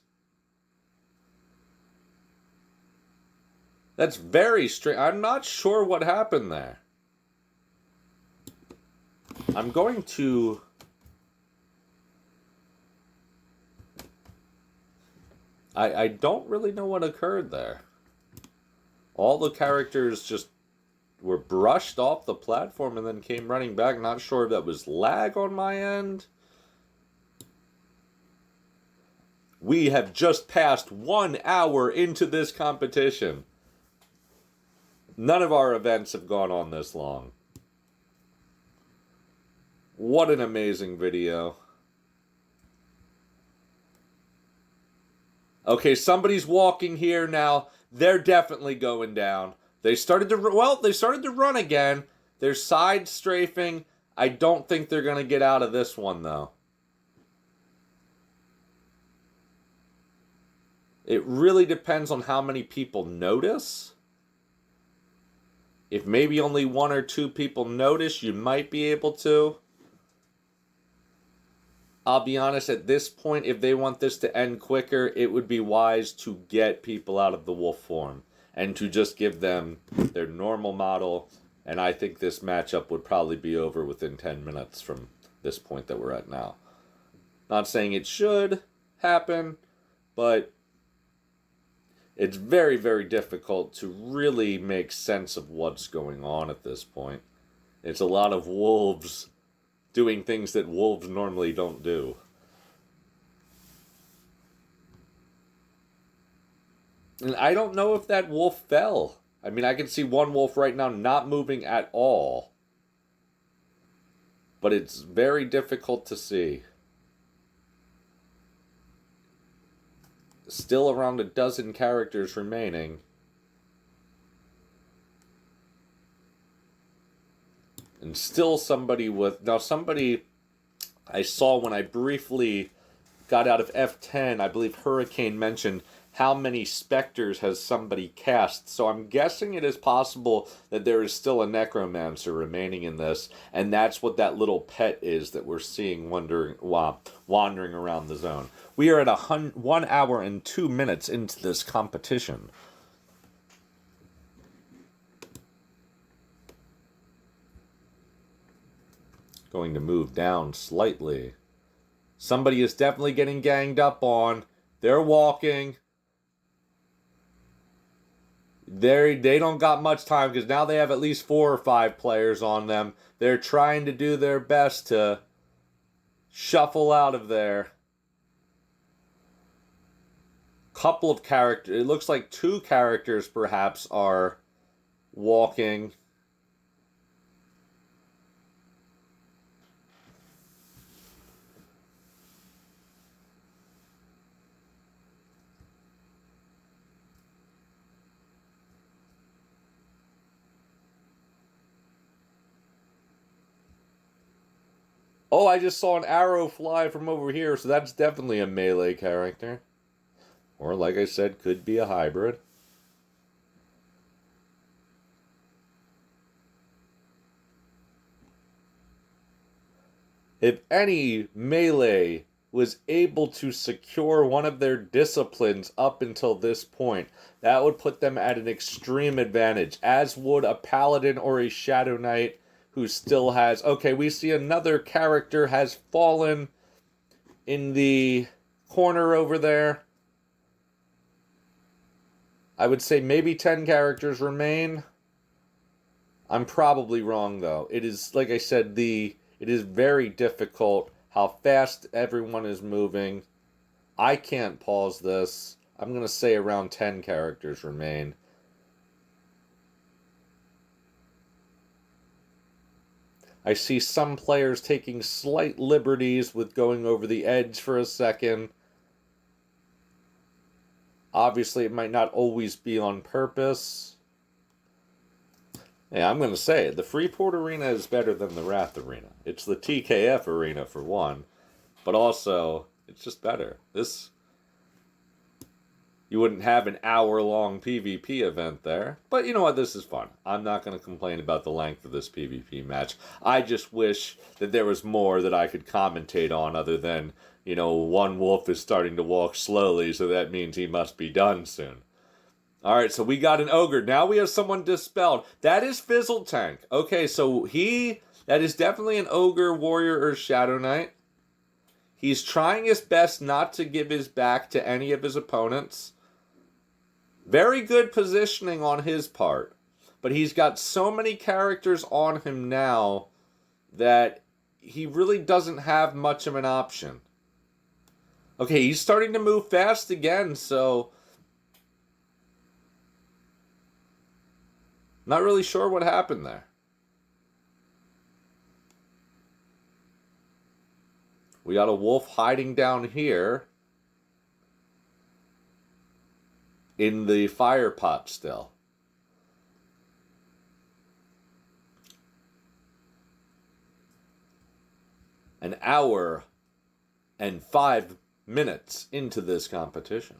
That's very strange. I'm not sure what happened there. I'm going to... I don't really know what occurred there. All the characters just were brushed off the platform and then came running back. Not sure if that was lag on my end. We have just passed 1 hour into this competition. None of our events have gone on this long. What an amazing video. Okay, somebody's walking here now. They're definitely going down. They started to run again. They're side strafing. I don't think they're going to get out of this one, though. It really depends on how many people notice. If maybe only 1 or 2 people notice, you might be able to. I'll be honest, at this point, if they want this to end quicker, it would be wise to get people out of the wolf form and to just give them their normal model. And I think this matchup would probably be over within 10 minutes from this point that we're at now. Not saying it should happen, but it's very, very difficult to really make sense of what's going on at this point. It's a lot of wolves doing things that wolves normally don't do. And I don't know if that wolf fell. I mean, I can see one wolf right now not moving at all. But it's very difficult to see. Still around a dozen characters remaining. And still somebody with... Now, somebody I saw when I briefly got out of F10, I believe Hurricane mentioned how many specters has somebody cast. So I'm guessing it is possible that there is still a necromancer remaining in this. And that's what that little pet is that we're seeing wandering around the zone. We are at 1 hour and 2 minutes into this competition. Going to move down slightly. Somebody is definitely getting ganged up on. They're walking. They don't got much time because now they have at least 4 or 5 players on them. They're trying to do their best to shuffle out of there. Couple of characters. It looks like 2 characters perhaps are walking. Oh, I just saw an arrow fly from over here, so that's definitely a melee character. Or, like I said, could be a hybrid. if any melee was able to secure one of their disciplines up until this point, that would put them at an extreme advantage, as would a paladin or a shadow knight who still has... Okay, we see another character has fallen in the corner over there. I would say maybe 10 characters remain. I'm probably wrong, though. It is, like I said, it is very difficult how fast everyone is moving. I can't pause this. I'm going to say around 10 characters remain. I see some players taking slight liberties with going over the edge for a second. Obviously, it might not always be on purpose. Yeah, I'm going to say it. The Freeport Arena is better than the Wrath Arena. It's the TKF Arena, for one. But also, it's just better. You wouldn't have an hour-long PvP event there. But you know what? This is fun. I'm not going to complain about the length of this PvP match. I just wish that there was more that I could commentate on other than, you know, one wolf is starting to walk slowly, so that means he must be done soon. Alright, so we got an ogre. Now we have someone dispelled. That is Fizzle Tank. Okay, so that is definitely an ogre, warrior, or shadow knight. He's trying his best not to give his back to any of his opponents. Very good positioning on his part. But he's got so many characters on him now that he really doesn't have much of an option. Okay, he's starting to move fast again, so... Not really sure what happened there. We got a wolf hiding down here in the fire pot still. An hour and 5 minutes into this competition.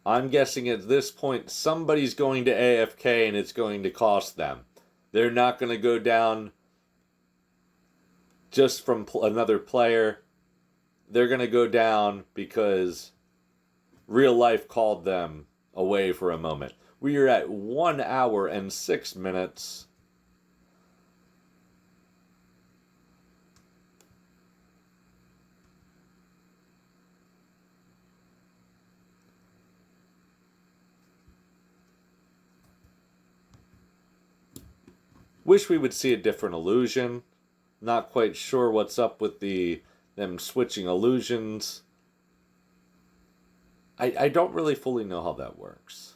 I'm guessing at this point somebody's going to AFK and it's going to cost them. They're not going to go down just from another player. They're going to go down because real life called them away for a moment. We are at 1 hour and 6 minutes. Wish we would see a different illusion. Not quite sure what's up with them switching illusions. I don't really fully know how that works.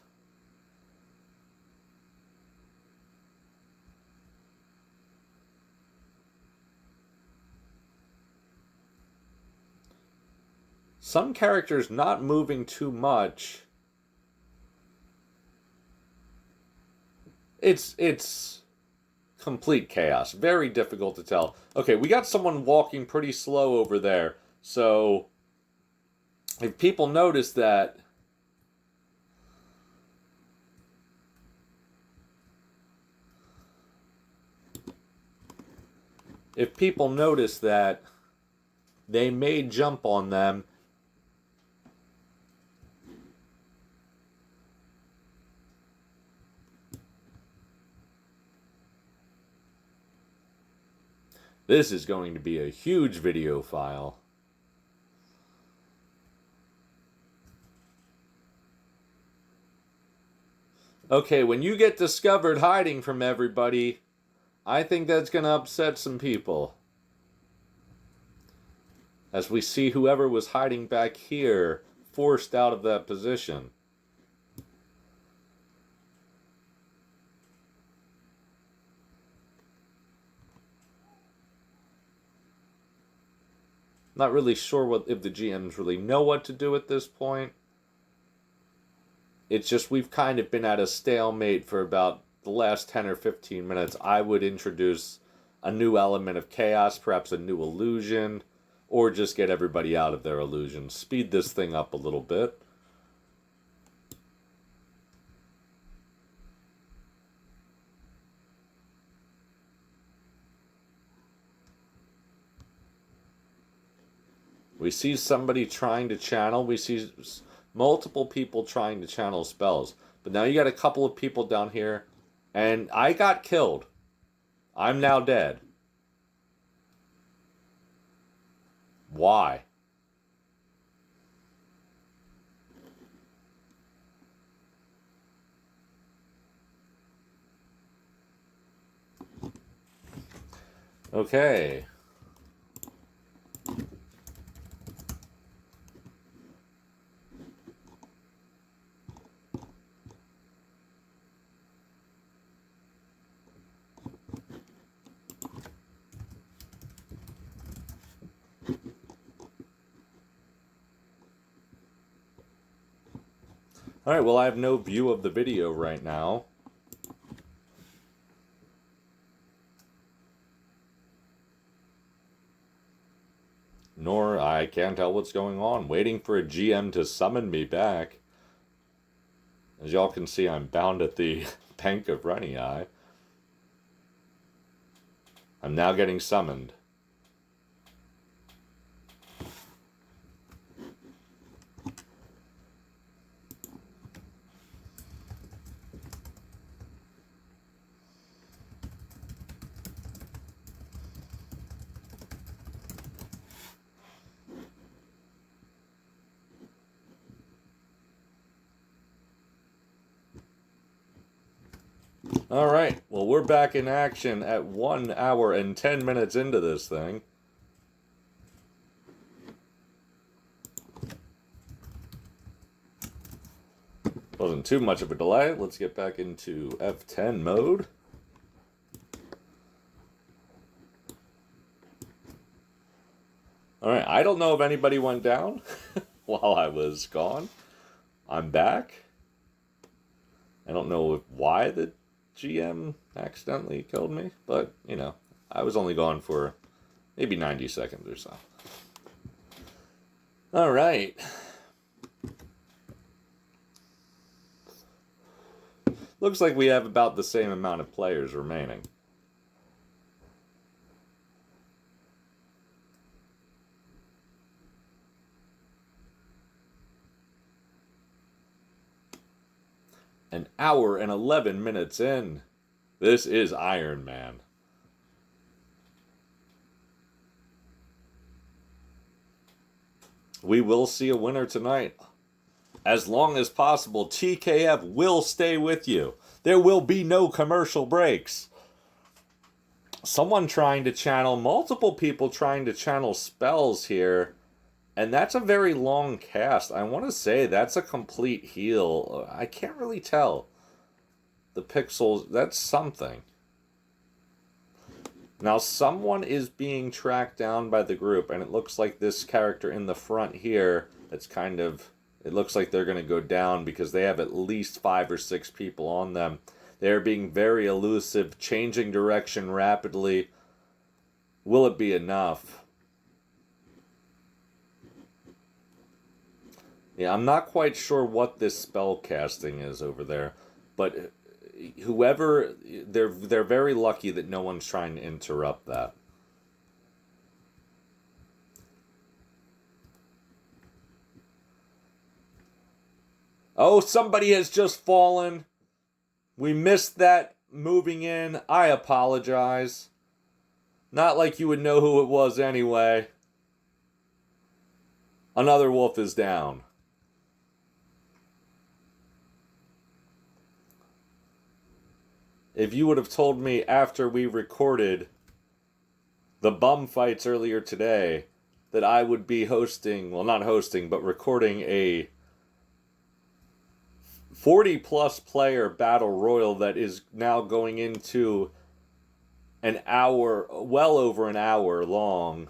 Some characters not moving too much. It's complete chaos. Very difficult to tell. Okay, we got someone walking pretty slow over there. So, if people notice that... If people notice that they may jump on them... This is going to be a huge video file. Okay, when you get discovered hiding from everybody, I think that's going to upset some people. As we see whoever was hiding back here forced out of that position. Not really sure if the GMs really know what to do at this point. It's just we've kind of been at a stalemate for about the last 10 or 15 minutes. I would introduce a new element of chaos, perhaps a new illusion, or just get everybody out of their illusions. Speed this thing up a little bit. We see somebody trying to channel. We see multiple people trying to channel spells. But now you got a couple of people down here. And I got killed. I'm now dead. Why? Okay. Alright, well I have no view of the video right now. Nor I can't tell what's going on. Waiting for a GM to summon me back. As y'all can see, I'm bound at the bank of Ruinen. I'm now getting summoned. Alright, well we're back in action at 1 hour and 10 minutes into this thing. Wasn't too much of a delay. Let's get back into F10 mode. Alright, I don't know if anybody went down while I was gone. I'm back. I don't know why the GM accidentally killed me, but, you know, I was only gone for maybe 90 seconds or so. Alright. Looks like we have about the same amount of players remaining. An hour and 11 minutes in. This is Iron Man. We will see a winner tonight. As long as possible, TKF will stay with you. There will be no commercial breaks. Someone trying to channel, multiple people trying to channel spells here. And that's a very long cast. I want to say that's a complete heal. I can't really tell. The pixels, that's something. Now, someone is being tracked down by the group, and it looks like this character in the front here, that's kind of, it looks like they're going to go down because they have at least 5 or 6 people on them. They're being very elusive, changing direction rapidly. Will it be enough? Yeah, I'm not quite sure what this spell casting is over there, but whoever, they're very lucky that no one's trying to interrupt that. Oh, somebody has just fallen. We missed that moving in. I apologize. Not like you would know who it was anyway. Another wolf is down. If you would have told me after we recorded the bum fights earlier today that I would be hosting, well, not hosting, but recording a 40-plus player battle royal that is now going into an hour, well over an hour long.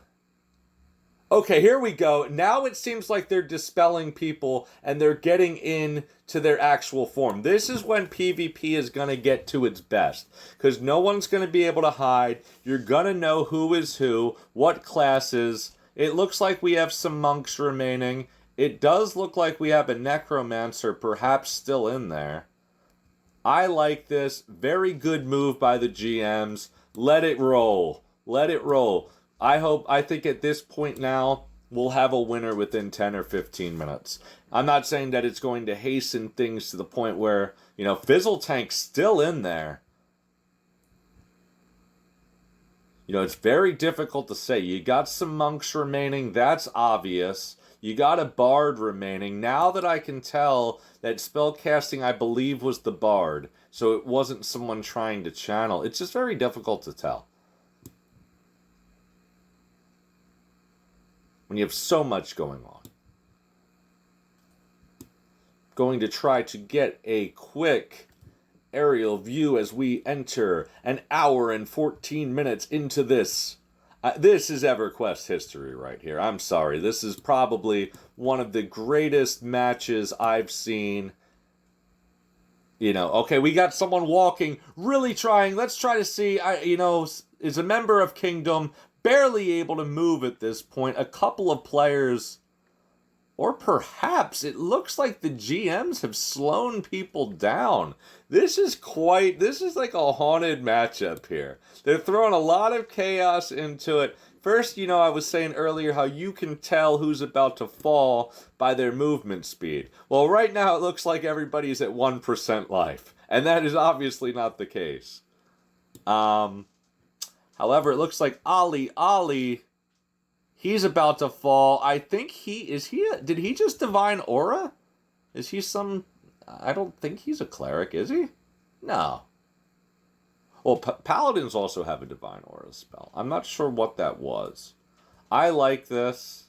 Okay, here we go. Now it seems like they're dispelling people and they're getting in to their actual form. This is when PvP is going to get to its best. Because no one's going to be able to hide. You're going to know who is who, what classes. It looks like we have some monks remaining. It does look like we have a necromancer perhaps still in there. I like this. Very good move by the GMs. Let it roll. Let it roll. I think at this point now, we'll have a winner within 10 or 15 minutes. I'm not saying that it's going to hasten things to the point where, you know, Fizzle Tank's still in there. You know, it's very difficult to say. You got some monks remaining, that's obvious. You got a bard remaining. Now that I can tell that spellcasting, I believe, was the bard, so it wasn't someone trying to channel. It's just very difficult to tell when you have so much going on. Going to try to get a quick aerial view as we enter an hour and 14 minutes into this. This is EverQuest history right here. I'm sorry. This is probably one of the greatest matches I've seen. You know, okay, we got someone walking, really trying. Let's try to see, you know, is a member of Kingdom, barely able to move at this point. A couple of players, or perhaps it looks like the GMs have slowed people down. This is like a haunted matchup here. They're throwing a lot of chaos into it. First, you know, I was saying earlier how you can tell who's about to fall by their movement speed. Well, right now it looks like everybody's at 1% life. And that is obviously not the case. However, it looks like Ali, he's about to fall. I think did he just Divine Aura? Is he some, I don't think he's a cleric, is he? No. Well, Paladins also have a Divine Aura spell. I'm not sure what that was. I like this.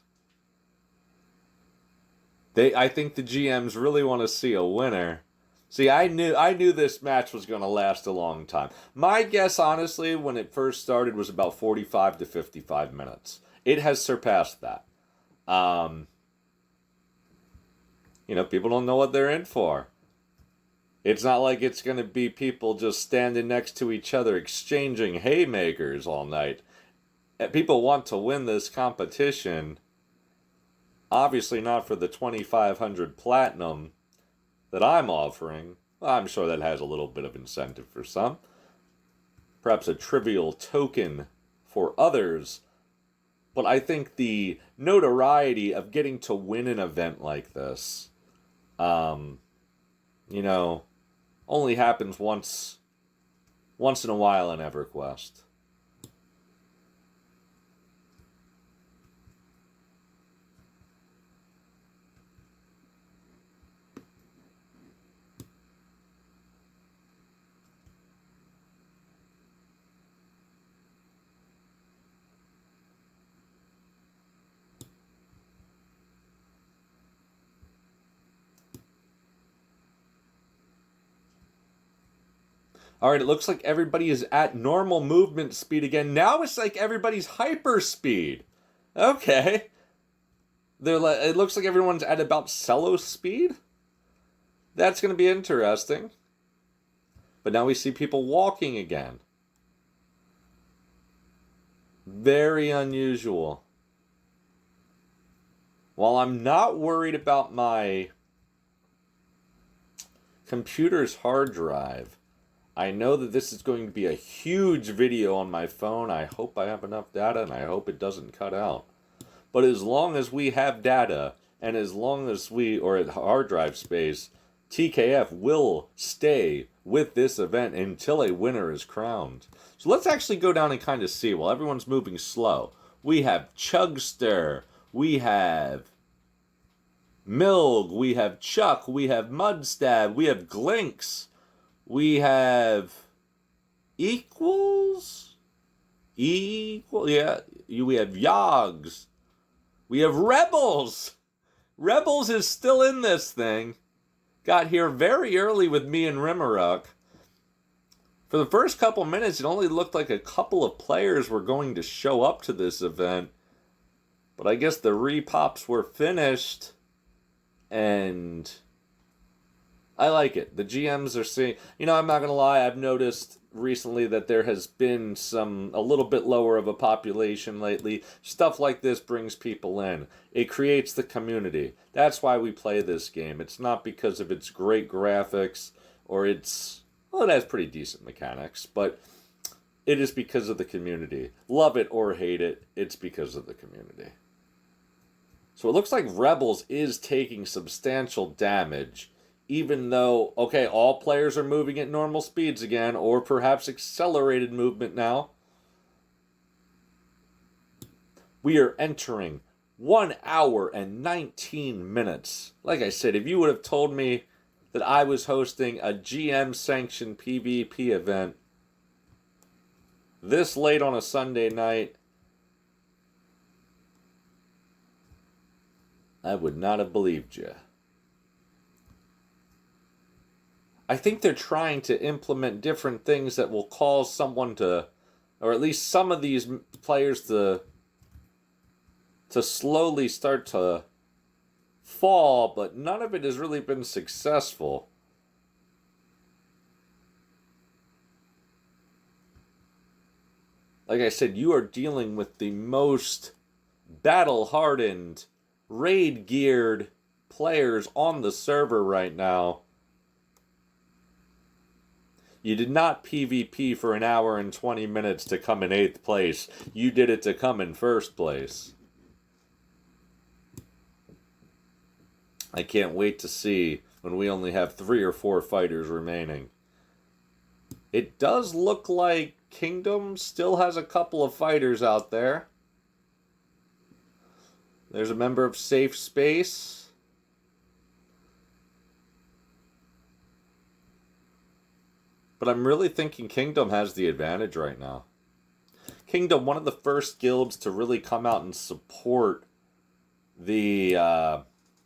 I think the GMs really want to see a winner. See, I knew this match was going to last a long time. My guess, honestly, when it first started was about 45 to 55 minutes. It has surpassed that. You know, people don't know what they're in for. It's not like it's going to be people just standing next to each other exchanging haymakers all night. People want to win this competition. Obviously not for the 2,500 platinum that I'm offering. I'm sure that has a little bit of incentive for some. Perhaps a trivial token for others. But I think the notoriety of getting to win an event like this, you know, only happens once in a while in EverQuest. All right, it looks like everybody is at normal movement speed again. Now it's like everybody's hyper speed. Okay. It looks like everyone's at about Cello speed. That's going to be interesting. But now we see people walking again. Very unusual. While I'm not worried about my computer's hard drive, I know that this is going to be a huge video on my phone. I hope I have enough data, and I hope it doesn't cut out. But as long as we have data, and as long as or hard drive space, TKF will stay with this event until a winner is crowned. So let's actually go down and kind of see, while everyone's moving slow. We have Chugster, we have Milg, we have Chuck, we have Mudstab, we have Glinks, we have Equals? Yeah. We have Yogs. We have Rebels. Rebels is still in this thing. Got here very early with me and Rimmeruk. For the first couple minutes, it only looked like a couple of players were going to show up to this event. But I guess the repops were finished. And I like it. The GMs are seeing... You know, I'm not going to lie. I've noticed recently that there has been a little bit lower of a population lately. Stuff like this brings people in. It creates the community. That's why we play this game. It's not because of its great graphics or its... Well, it has pretty decent mechanics, but it is because of the community. Love it or hate it, it's because of the community. So it looks like Rebels is taking substantial damage, even though, okay, all players are moving at normal speeds again, or perhaps accelerated movement now. We are entering 1 hour and 19 minutes. Like I said, if you would have told me that I was hosting a GM-sanctioned PvP event this late on a Sunday night, I would not have believed you. I think they're trying to implement different things that will cause someone to, or at least some of these players to slowly start to fall, but none of it has really been successful. Like I said, you are dealing with the most battle-hardened, raid-geared players on the server right now. You did not PvP for 1 hour and 20 minutes to come in 8th place. You did it to come in 1st place. I can't wait to see when we only have 3 or 4 fighters remaining. It does look like Kingdom still has a couple of fighters out there. There's a member of Safe Space. But I'm really thinking Kingdom has the advantage right now. Kingdom, one of the first guilds to really come out and support the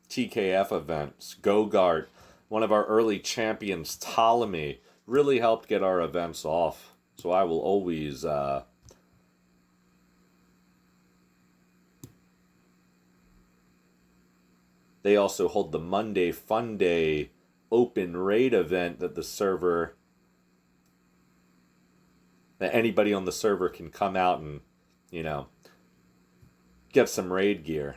TKF events. Gogart, one of our early champions, Ptolemy, really helped get our events off. So I will always they also hold the Monday Fun Day open raid event that the server, that anybody on the server can come out and, you know, get some raid gear.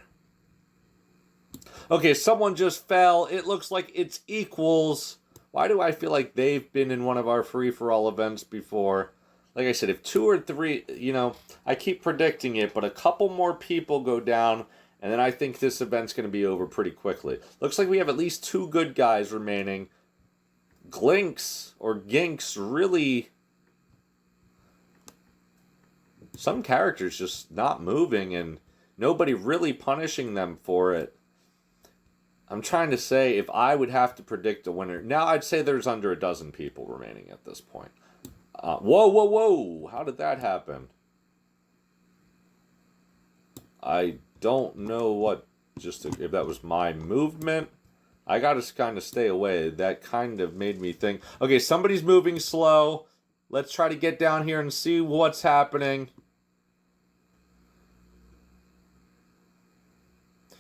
Okay, someone just fell. It looks like it's equals. Why do I feel like they've been in one of our free-for-all events before? Like I said, if 2 or 3, you know, I keep predicting it, but a couple more people go down, and then I think this event's going to be over pretty quickly. Looks like we have at least 2 good guys remaining. Glinks, or Ginks, really... Some characters just not moving, and nobody really punishing them for it. I'm trying to say, if I would have to predict a winner... Now, I'd say there's under a dozen people remaining at this point. Whoa! How did that happen? I don't know what... if that was my movement. I gotta kind of stay away. That kind of made me think... Okay, somebody's moving slow. Let's try to get down here and see what's happening.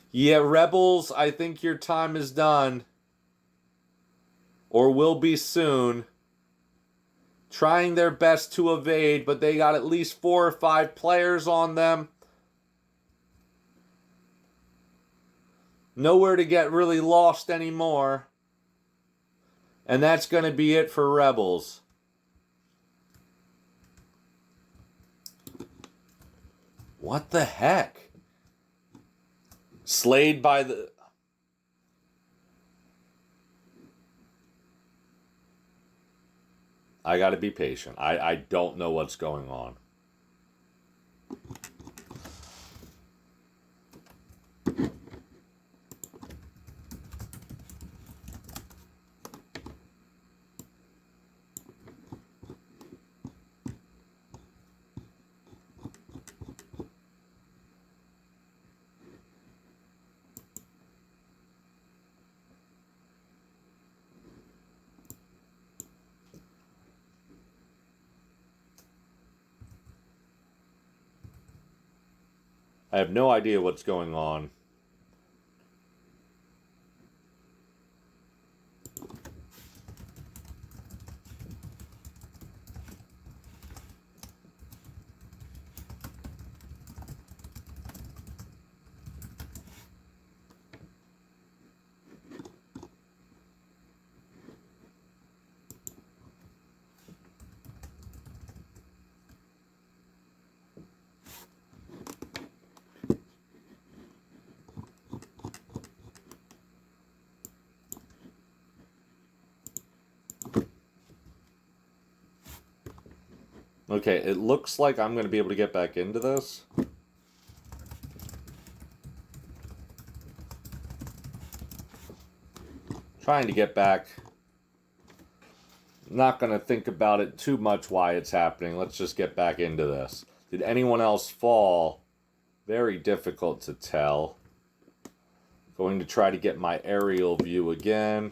Yeah, Rebels, I think your time is done. Or will be soon. Trying their best to evade, but they got at least 4 or 5 players on them. Nowhere to get really lost anymore. And that's going to be it for Rebels. What the heck? Slayed by the... I gotta be patient. I don't know what's going on. I have no idea what's going on. Okay, it looks like I'm going to be able to get back into this. Trying to get back. Not going to think about it too much why it's happening. Let's just get back into this. Did anyone else fall? Very difficult to tell. Going to try to get my aerial view again.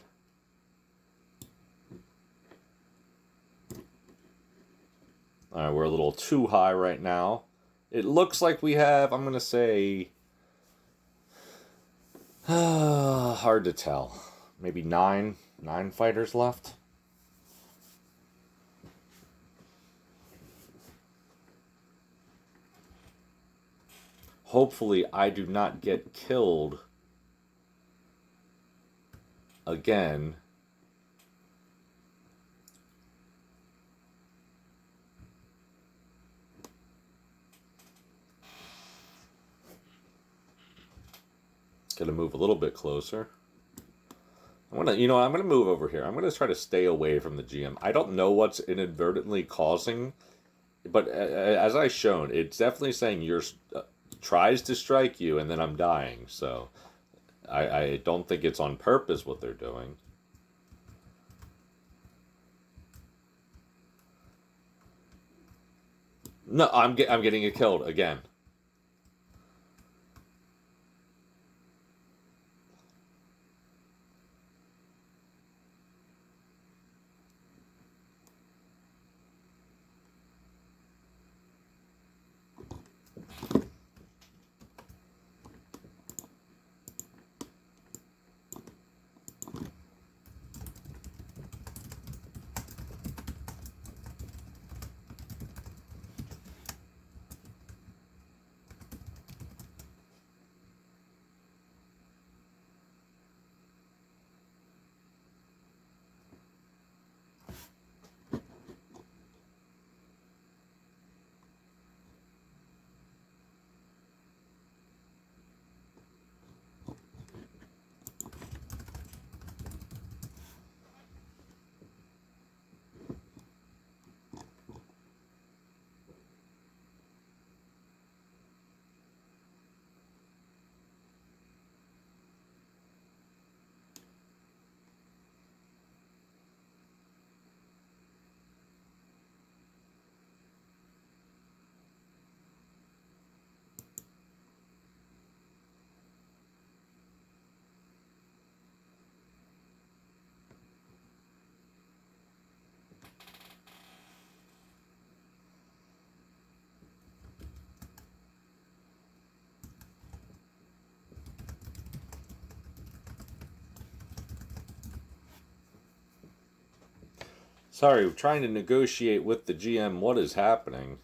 Alright, we're a little too high right now. It looks like we have, I'm going to say, hard to tell. Maybe nine fighters left. Hopefully I do not get killed again. Gonna move a little bit closer. I'm gonna move over here. I'm gonna try to stay away from the GM. I don't know what's inadvertently causing, but as I shown, it's definitely saying tries to strike you, and then I'm dying. So I don't think it's on purpose what they're doing. No, I'm getting it killed again. Sorry, trying to negotiate with the GM what is happening.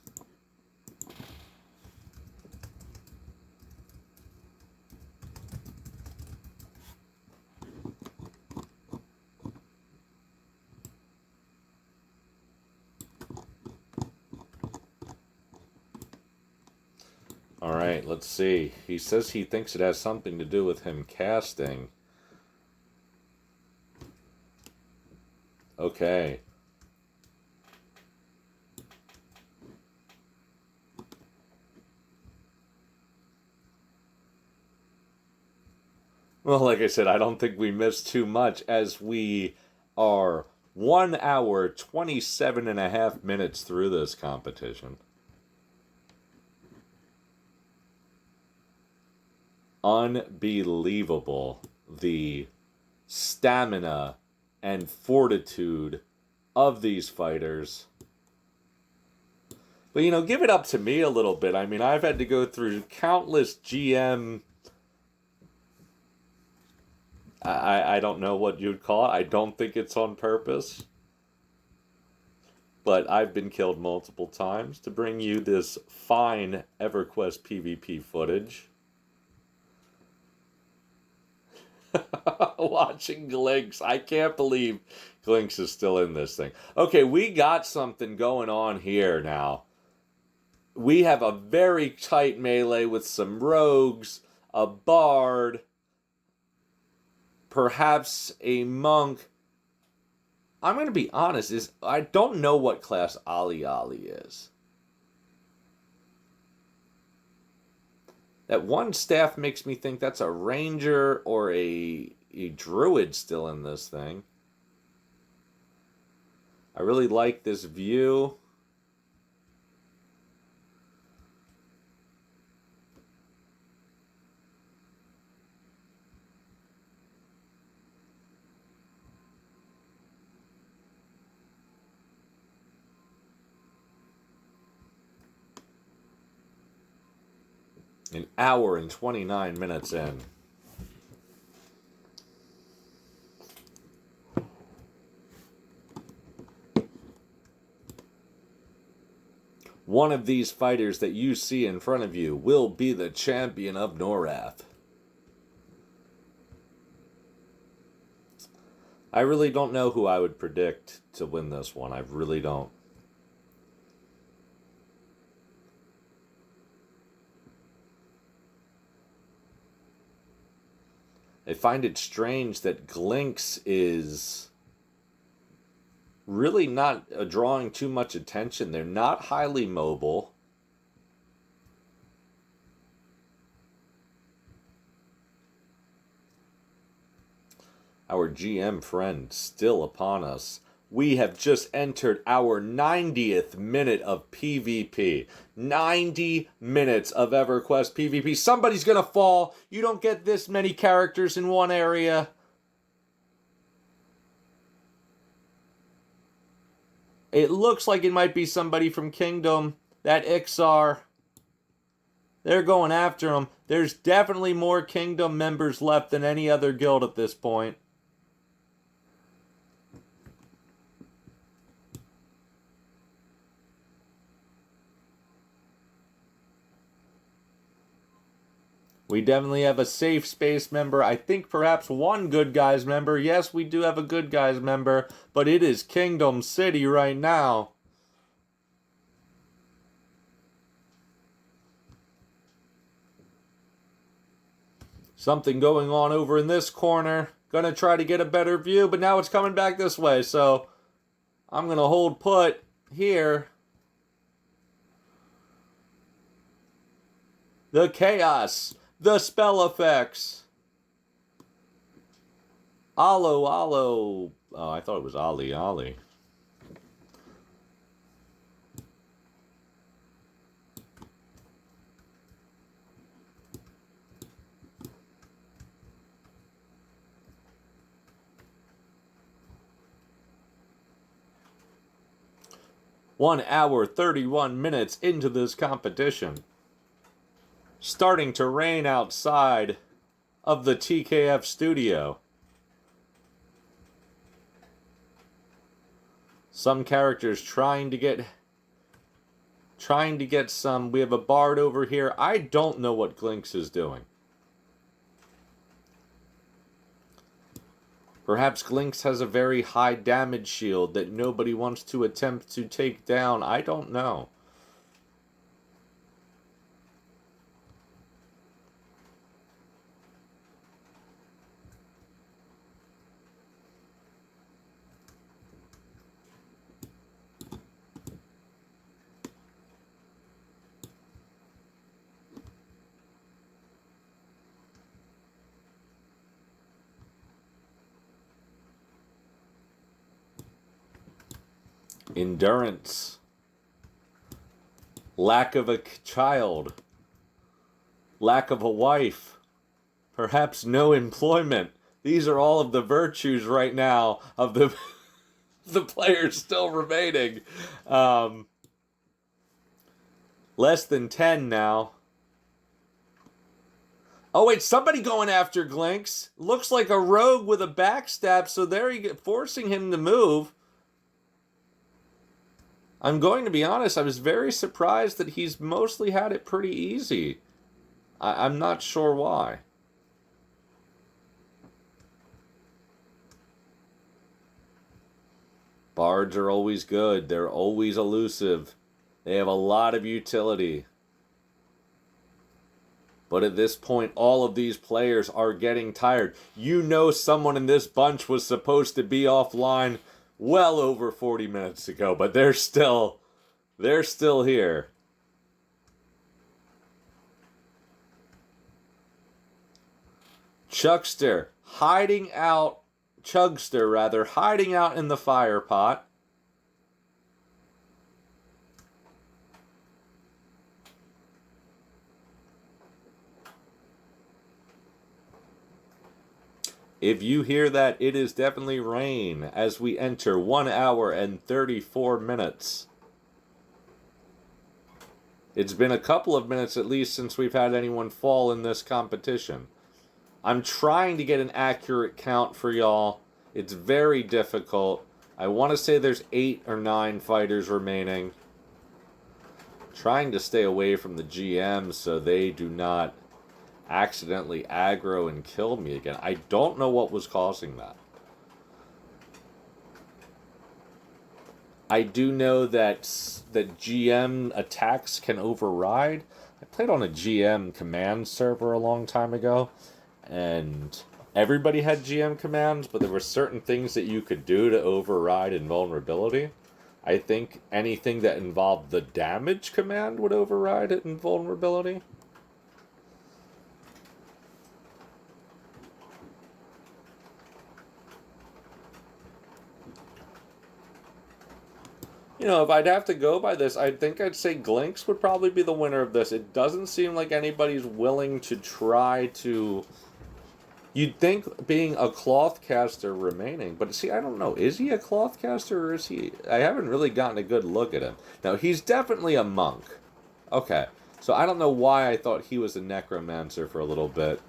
Alright, let's see. He says he thinks it has something to do with him casting. Okay. Well, like I said, I don't think we missed too much as we are 1 hour, 27 and a half minutes through this competition. Unbelievable. The stamina and fortitude of these fighters. But, give it up to me a little bit. I mean, I've had to go through countless GM... I don't know what you'd call it. I don't think it's on purpose. But I've been killed multiple times to bring you this fine EverQuest PvP footage. Watching Glinks. I can't believe Glinks is still in this thing. Okay, we got something going on here now. We have a very tight melee with some rogues, a bard, perhaps a monk, I'm going to be honest, is I don't know what class Ali is. That one staff makes me think that's a ranger or a druid still in this thing. I really like this view. An hour and 29 minutes in. One of these fighters that you see in front of you will be the champion of Norath. I really don't know who I would predict to win this one. I really don't. I find it strange that Glinks is really not drawing too much attention. They're not highly mobile. Our GM friend still upon us. We have just entered our 90th minute of PvP. 90 minutes of EverQuest PvP. Somebody's gonna fall. You don't get this many characters in one area. It looks like it might be somebody from Kingdom. That Iksar. They're going after him. There's definitely more Kingdom members left than any other guild at this point. We definitely have a safe space member. I think perhaps one good guys member. Yes, we do have a good guys member, but it is Kingdom City right now. Something going on over in this corner. Gonna try to get a better view, but now it's coming back this way, so I'm gonna hold put here. The chaos. The spell effects. Alo. Oh, I thought it was Ali. One hour, 31 minutes into this competition. Starting to rain outside of the TKF studio. Some characters trying to get some. We have a bard over here. I don't know what Glinks is doing. Perhaps Glinks has a very high damage shield that nobody wants to attempt to take down. I don't know. Endurance. Lack of a child. Lack of a wife. Perhaps no employment. These are all of the virtues right now of the the players still remaining. Less than 10 now. Oh wait, somebody going after Glinks. Looks like a rogue with a backstab, so there you get, forcing him to move. I'm going to be honest, I was very surprised that he's mostly had it pretty easy. I'm not sure why. Bards are always good. They're always elusive. They have a lot of utility. But at this point, all of these players are getting tired. You know someone in this bunch was supposed to be offline well over 40 minutes ago, but they're still here. Chugster hiding out in the fire pot. If you hear that, it is definitely rain as we enter 1 hour and 34 minutes. It's been a couple of minutes at least since we've had anyone fall in this competition. I'm trying to get an accurate count for y'all. It's very difficult. I want to say there's 8 or 9 fighters remaining. Trying to stay away from the GMs so they do not accidentally aggro and kill me again. I don't know what was causing that. I do know that GM attacks can override. I played on a GM command server a long time ago, and everybody had GM commands, but there were certain things that you could do to override invulnerability. I think anything that involved the damage command would override it invulnerability. You know, if I'd have to go by this, I think I'd say Glinks would probably be the winner of this. It doesn't seem like anybody's willing to try to... You'd think being a cloth caster remaining, but see, I don't know. Is he a cloth caster or is he... I haven't really gotten a good look at him. Now, he's definitely a monk. Okay, so I don't know why I thought he was a necromancer for a little bit.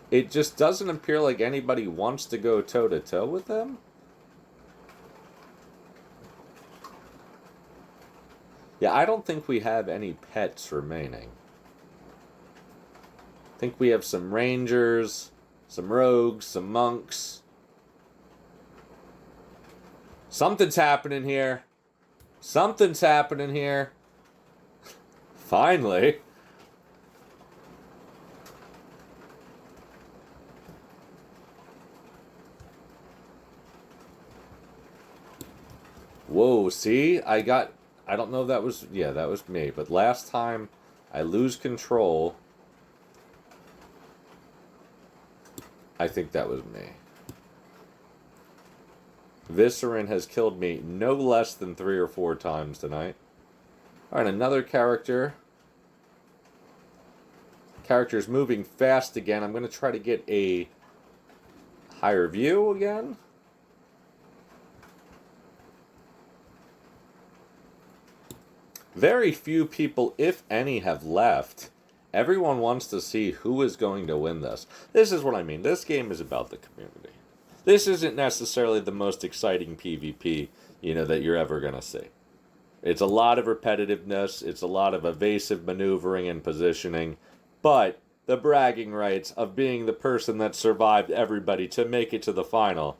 It just doesn't appear like anybody wants to go toe-to-toe with him. Yeah, I don't think we have any pets remaining. I think we have some rangers, some rogues, some monks. Something's happening here. Something's happening here. Finally. Whoa, see? I don't know if that was... Yeah, that was me. But last time, I lose control. I think that was me. Visceryn has killed me no less than 3 or 4 times tonight. Alright, another character. Character's moving fast again. I'm going to try to get a higher view again. Very few people, if any, have left. Everyone wants to see who is going to win this. This is what I mean. This game is about the community. This isn't necessarily the most exciting PvP, that you're ever going to see. It's a lot of repetitiveness. It's a lot of evasive maneuvering and positioning. But the bragging rights of being the person that survived everybody to make it to the final.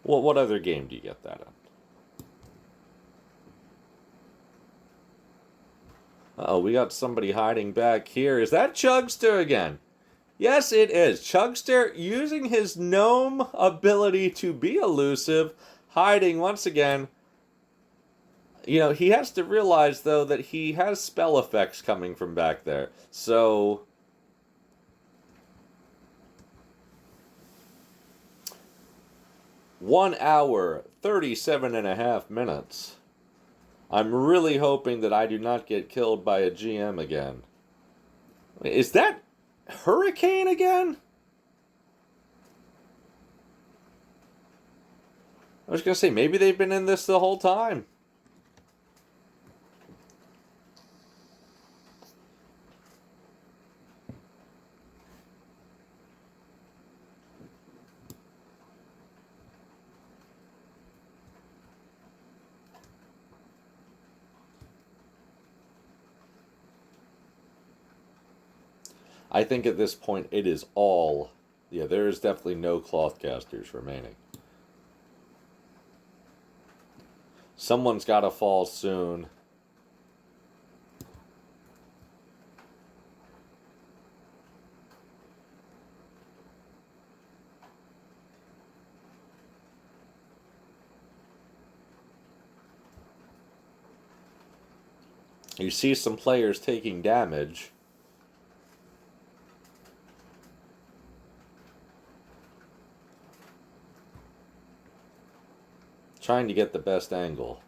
Well, what other game do you get that in? Uh-oh, we got somebody hiding back here. Is that Chugster again? Yes, it is. Chugster using his gnome ability to be elusive, hiding once again. He has to realize, though, that he has spell effects coming from back there. So... 1 hour, 37.5 minutes. I'm really hoping that I do not get killed by a GM again. Is that Hurricane again? I was going to say, maybe they've been in this the whole time. I think at this point it is all... Yeah, there is definitely no cloth casters remaining. Someone's got to fall soon. You see some players taking damage. Trying to get the best angle.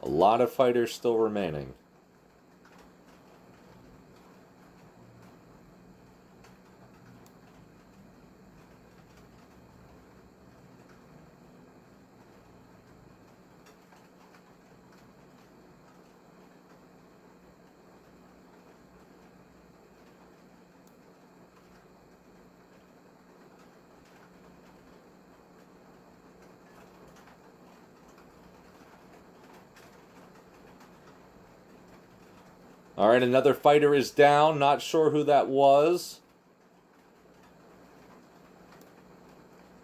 A lot of fighters still remaining. Alright, another fighter is down. Not sure who that was.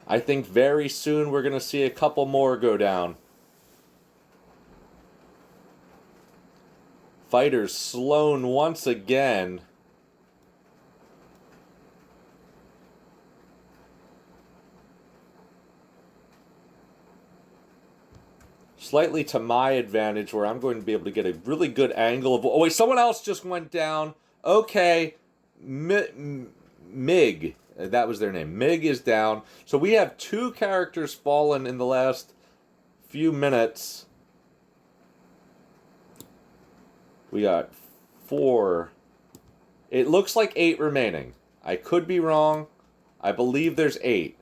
I think very soon we're going to see a couple more go down. Fighters Sloan once again. Slightly to my advantage, where I'm going to be able to get a really good angle of... Oh, wait, someone else just went down. Okay. Mig. That was their name. Mig is down. So we have 2 characters fallen in the last few minutes. We got 4. It looks like 8 remaining. I could be wrong. I believe there's 8.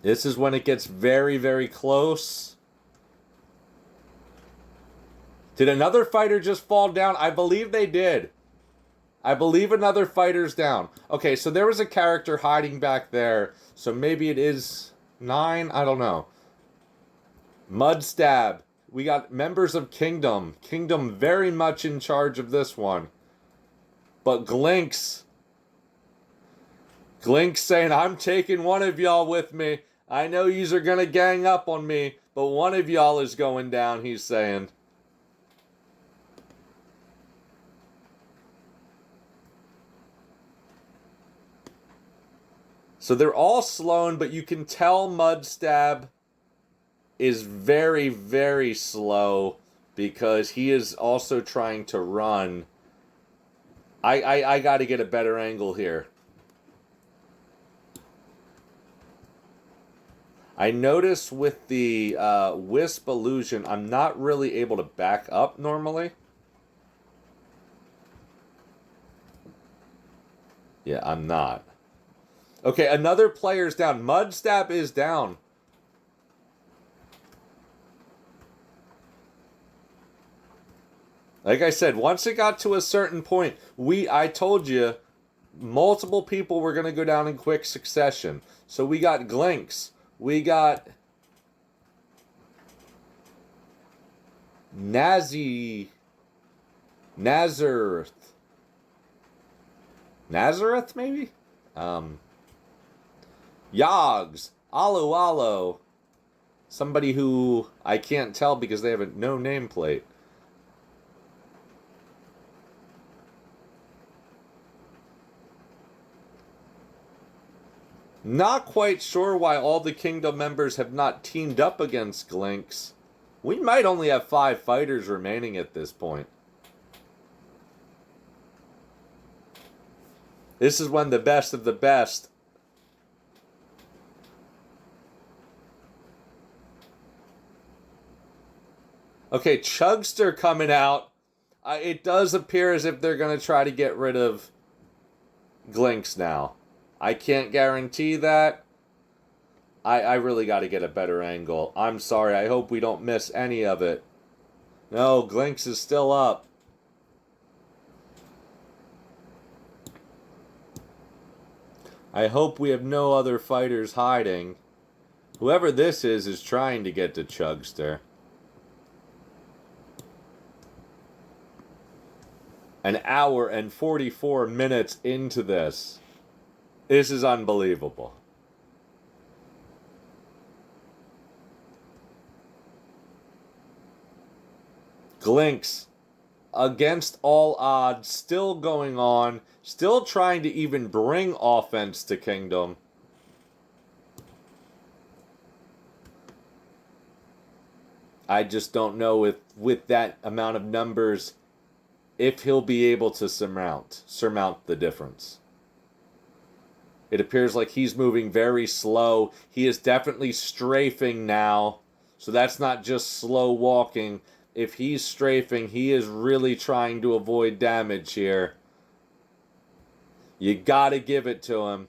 This is when it gets very, very close. Did another fighter just fall down? I believe they did. I believe another fighter's down. Okay, so there was a character hiding back there. So maybe it is 9? I don't know. Mudstab. We got members of Kingdom. Kingdom very much in charge of this one. But Glinks saying, I'm taking one of y'all with me. I know yous are going to gang up on me, but one of y'all is going down, he's saying. So they're all Sloan, but you can tell Mudstab is very, very slow because he is also trying to run. I got to get a better angle here. I notice with the Wisp illusion, I'm not really able to back up normally. Yeah, I'm not. Okay, another player's down. Mudstab is down. Like I said, once it got to a certain point, I told you, multiple people were going to go down in quick succession. So we got Glinks. We got Nazareth, maybe? Yogs, Alo. Somebody who I can't tell because they have no nameplate. Not quite sure why all the Kingdom members have not teamed up against Glinks. We might only have 5 fighters remaining at this point. This is when the best of the best. Okay, Chugster coming out. It does appear as if they're going to try to get rid of Glinks now. I can't guarantee that. I really got to get a better angle. I'm sorry. I hope we don't miss any of it. No, Glinks is still up. I hope we have no other fighters hiding. Whoever this is trying to get to Chugster. An hour and 44 minutes into this. This is unbelievable. Glinks, against all odds, still going on, still trying to even bring offense to Kingdom. I just don't know if, with that amount of numbers, if he'll be able to surmount the difference. It appears like he's moving very slow. He is definitely strafing now, so that's not just slow walking. If he's strafing, he is really trying to avoid damage here. You gotta give it to him.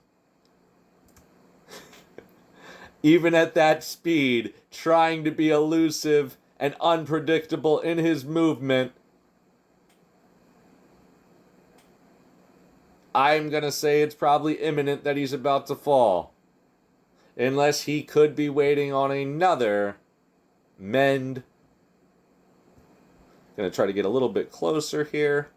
Even at that speed, trying to be elusive and unpredictable in his movement. I'm gonna say it's probably imminent that he's about to fall. Unless he could be waiting on another mend. Gonna try to get a little bit closer here.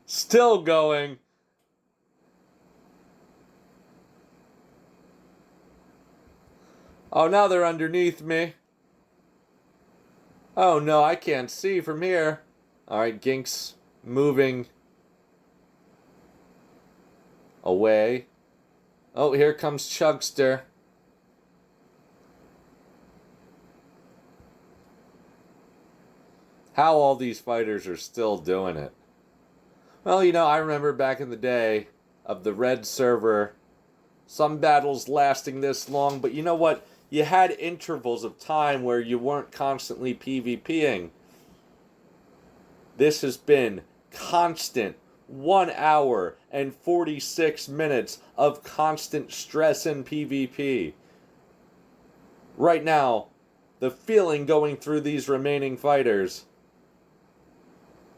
Still going. Oh, now they're underneath me. Oh no, I can't see from here. Alright, Gink's moving away. Oh, here comes Chugster. How all these fighters are still doing it. Well, you know, I remember back in the day of the red server, some battles lasting this long, but you know what? You had intervals of time where you weren't constantly PvPing. This has been constant 1 hour and 46 minutes of constant stress in PvP. Right now, the feeling going through these remaining fighters: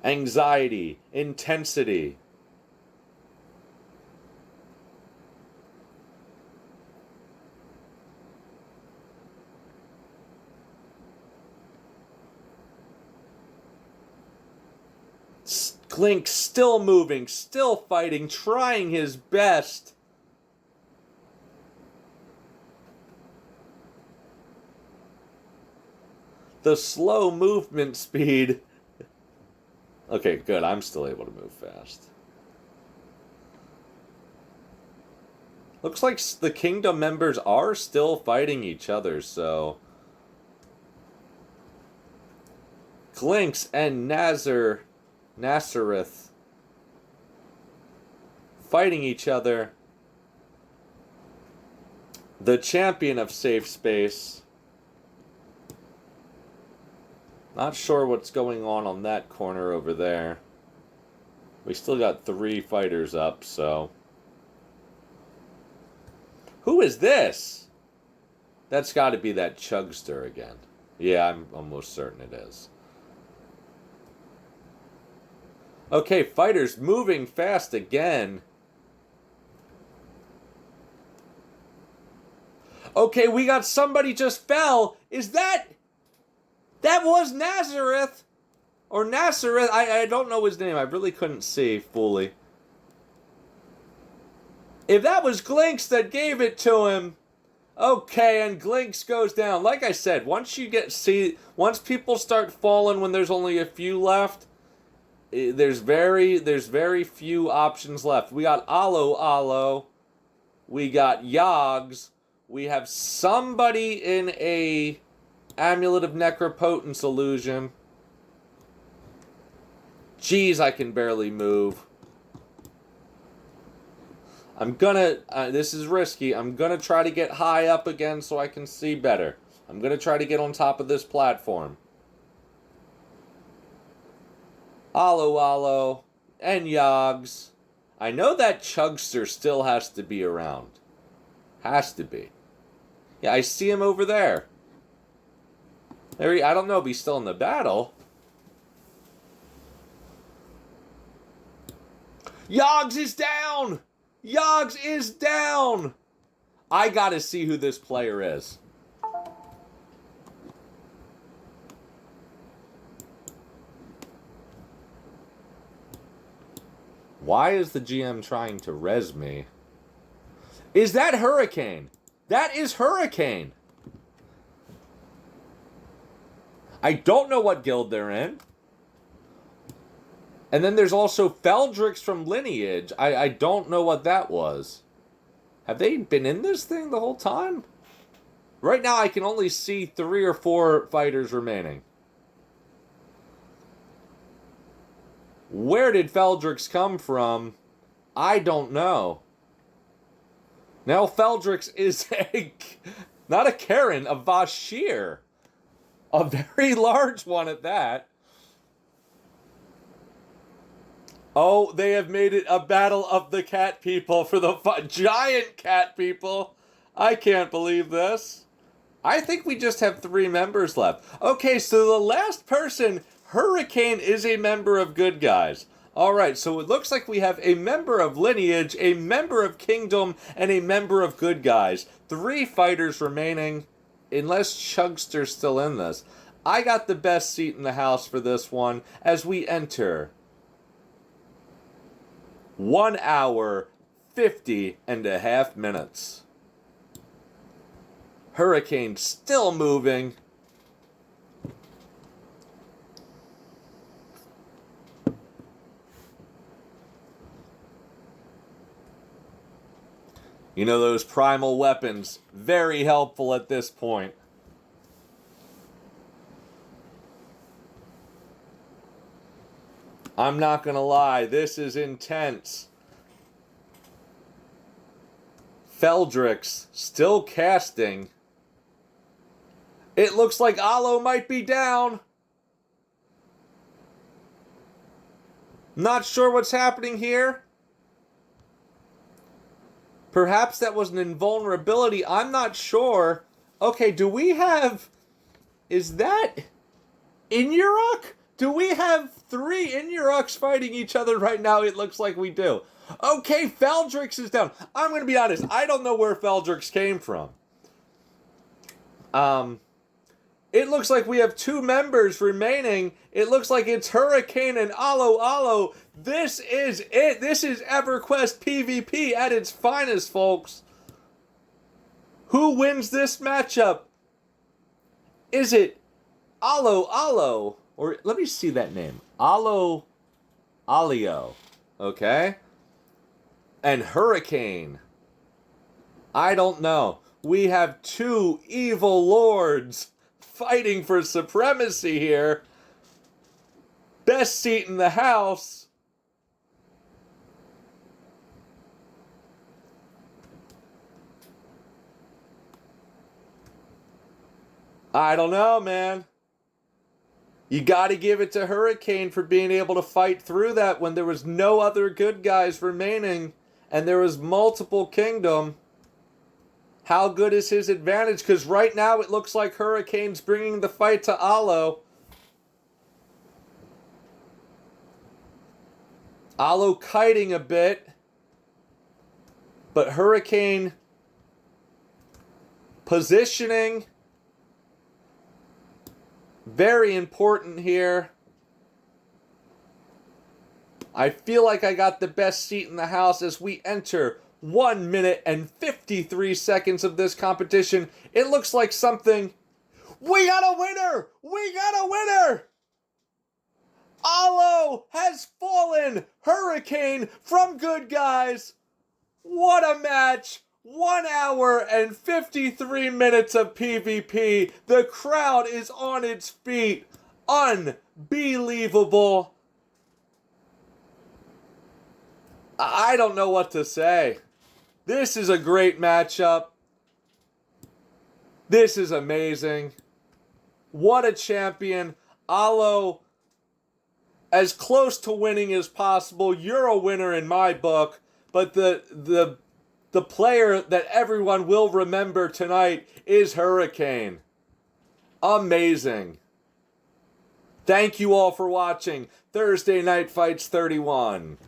anxiety, intensity. Glink still moving, still fighting, trying his best. The slow movement speed. Okay, good. I'm still able to move fast. Looks like the Kingdom members are still fighting each other, so... Glinks and Nazareth fighting each other. The champion of safe space. Not sure what's going on that corner over there. We still got 3 fighters up, so... Who is this? That's got to be that Chugster again. Yeah, I'm almost certain it is. Okay, fighters moving fast again. Okay, we got somebody just fell. Is that... That was Nazareth! Or Nazareth. I don't know his name. I really couldn't see fully. If that was Glinks that gave it to him... Okay, and Glinks goes down. Like I said, once people start falling when there's only a few left... There's very few options left. We got Alo. We got Yogs. We have somebody in a Amulet of Necropotence illusion. Jeez, I can barely move. this is risky. I'm gonna try to get high up again so I can see better. I'm gonna try to get on top of this platform. Alo Alo and Yogs. I know that Chugster still has to be around. Has to be. Yeah, I see him over there. I don't know if he's still in the battle. Yogs is down! Yogs is down! I gotta see who this player is. Why is the GM trying to res me? Is that Hurricane? That is Hurricane! I don't know what guild they're in. And then there's also Feldrix from Lineage. I don't know what that was. Have they been in this thing the whole time? Right now I can only see 3 or 4 fighters remaining. Where did Feldrix come from? I don't know. Now Feldrix is not a Karen, a Vashir. A very large one at that. Oh, they have made it a battle of the cat people for the giant cat people. I can't believe this. I think we just have 3 members left. Okay, so the last person, Hurricane, is a member of Good Guys. Alright, so it looks like we have a member of Lineage, a member of Kingdom, and a member of Good Guys. 3 fighters remaining, unless Chugster's still in this. I got the best seat in the house for this one as we enter 1 hour, 50.5 minutes. Hurricane still moving. You know, those primal weapons, very helpful at this point. I'm not gonna lie, this is intense. Feldrix still casting. It looks like Alo might be down. Not sure what's happening here. Perhaps that was an invulnerability. I'm not sure. Okay, do we have... Is that... Inyuruk? Do we have 3 Inyuruks fighting each other right now? It looks like we do. Okay, Feldrix is down. I'm going to be honest. I don't know where Feldrix came from. It looks like we have 2 members remaining. It looks like it's Hurricane and Alo Alo. This is it. This is EverQuest PvP at its finest, folks. Who wins this matchup? Is it Alo Alo? Or let me see that name. Alo Alio. Okay? And Hurricane. I don't know. We have 2 evil lords fighting for supremacy here. Best seat in the house. I don't know, man. You got to give it to Hurricane for being able to fight through that when there was no other good guys remaining and there was multiple Kingdom. How good is his advantage? Because right now it looks like Hurricane's bringing the fight to Alo. Alo kiting a bit. But Hurricane positioning. Very important here. I feel like I got the best seat in the house as we enter 1 minute and 53 seconds of this competition. It looks like something... We got a winner! We got a winner! Alo has fallen! Hurricane from Good Guys! What a match! 1 hour and 53 minutes of PvP. The crowd is on its feet. Unbelievable. I don't know what to say. This is a great matchup. This is amazing. What a champion. Alo, as close to winning as possible. You're a winner in my book. But the player that everyone will remember tonight is Hurricane. Amazing. Thank you all for watching Thursday Night Fights 31.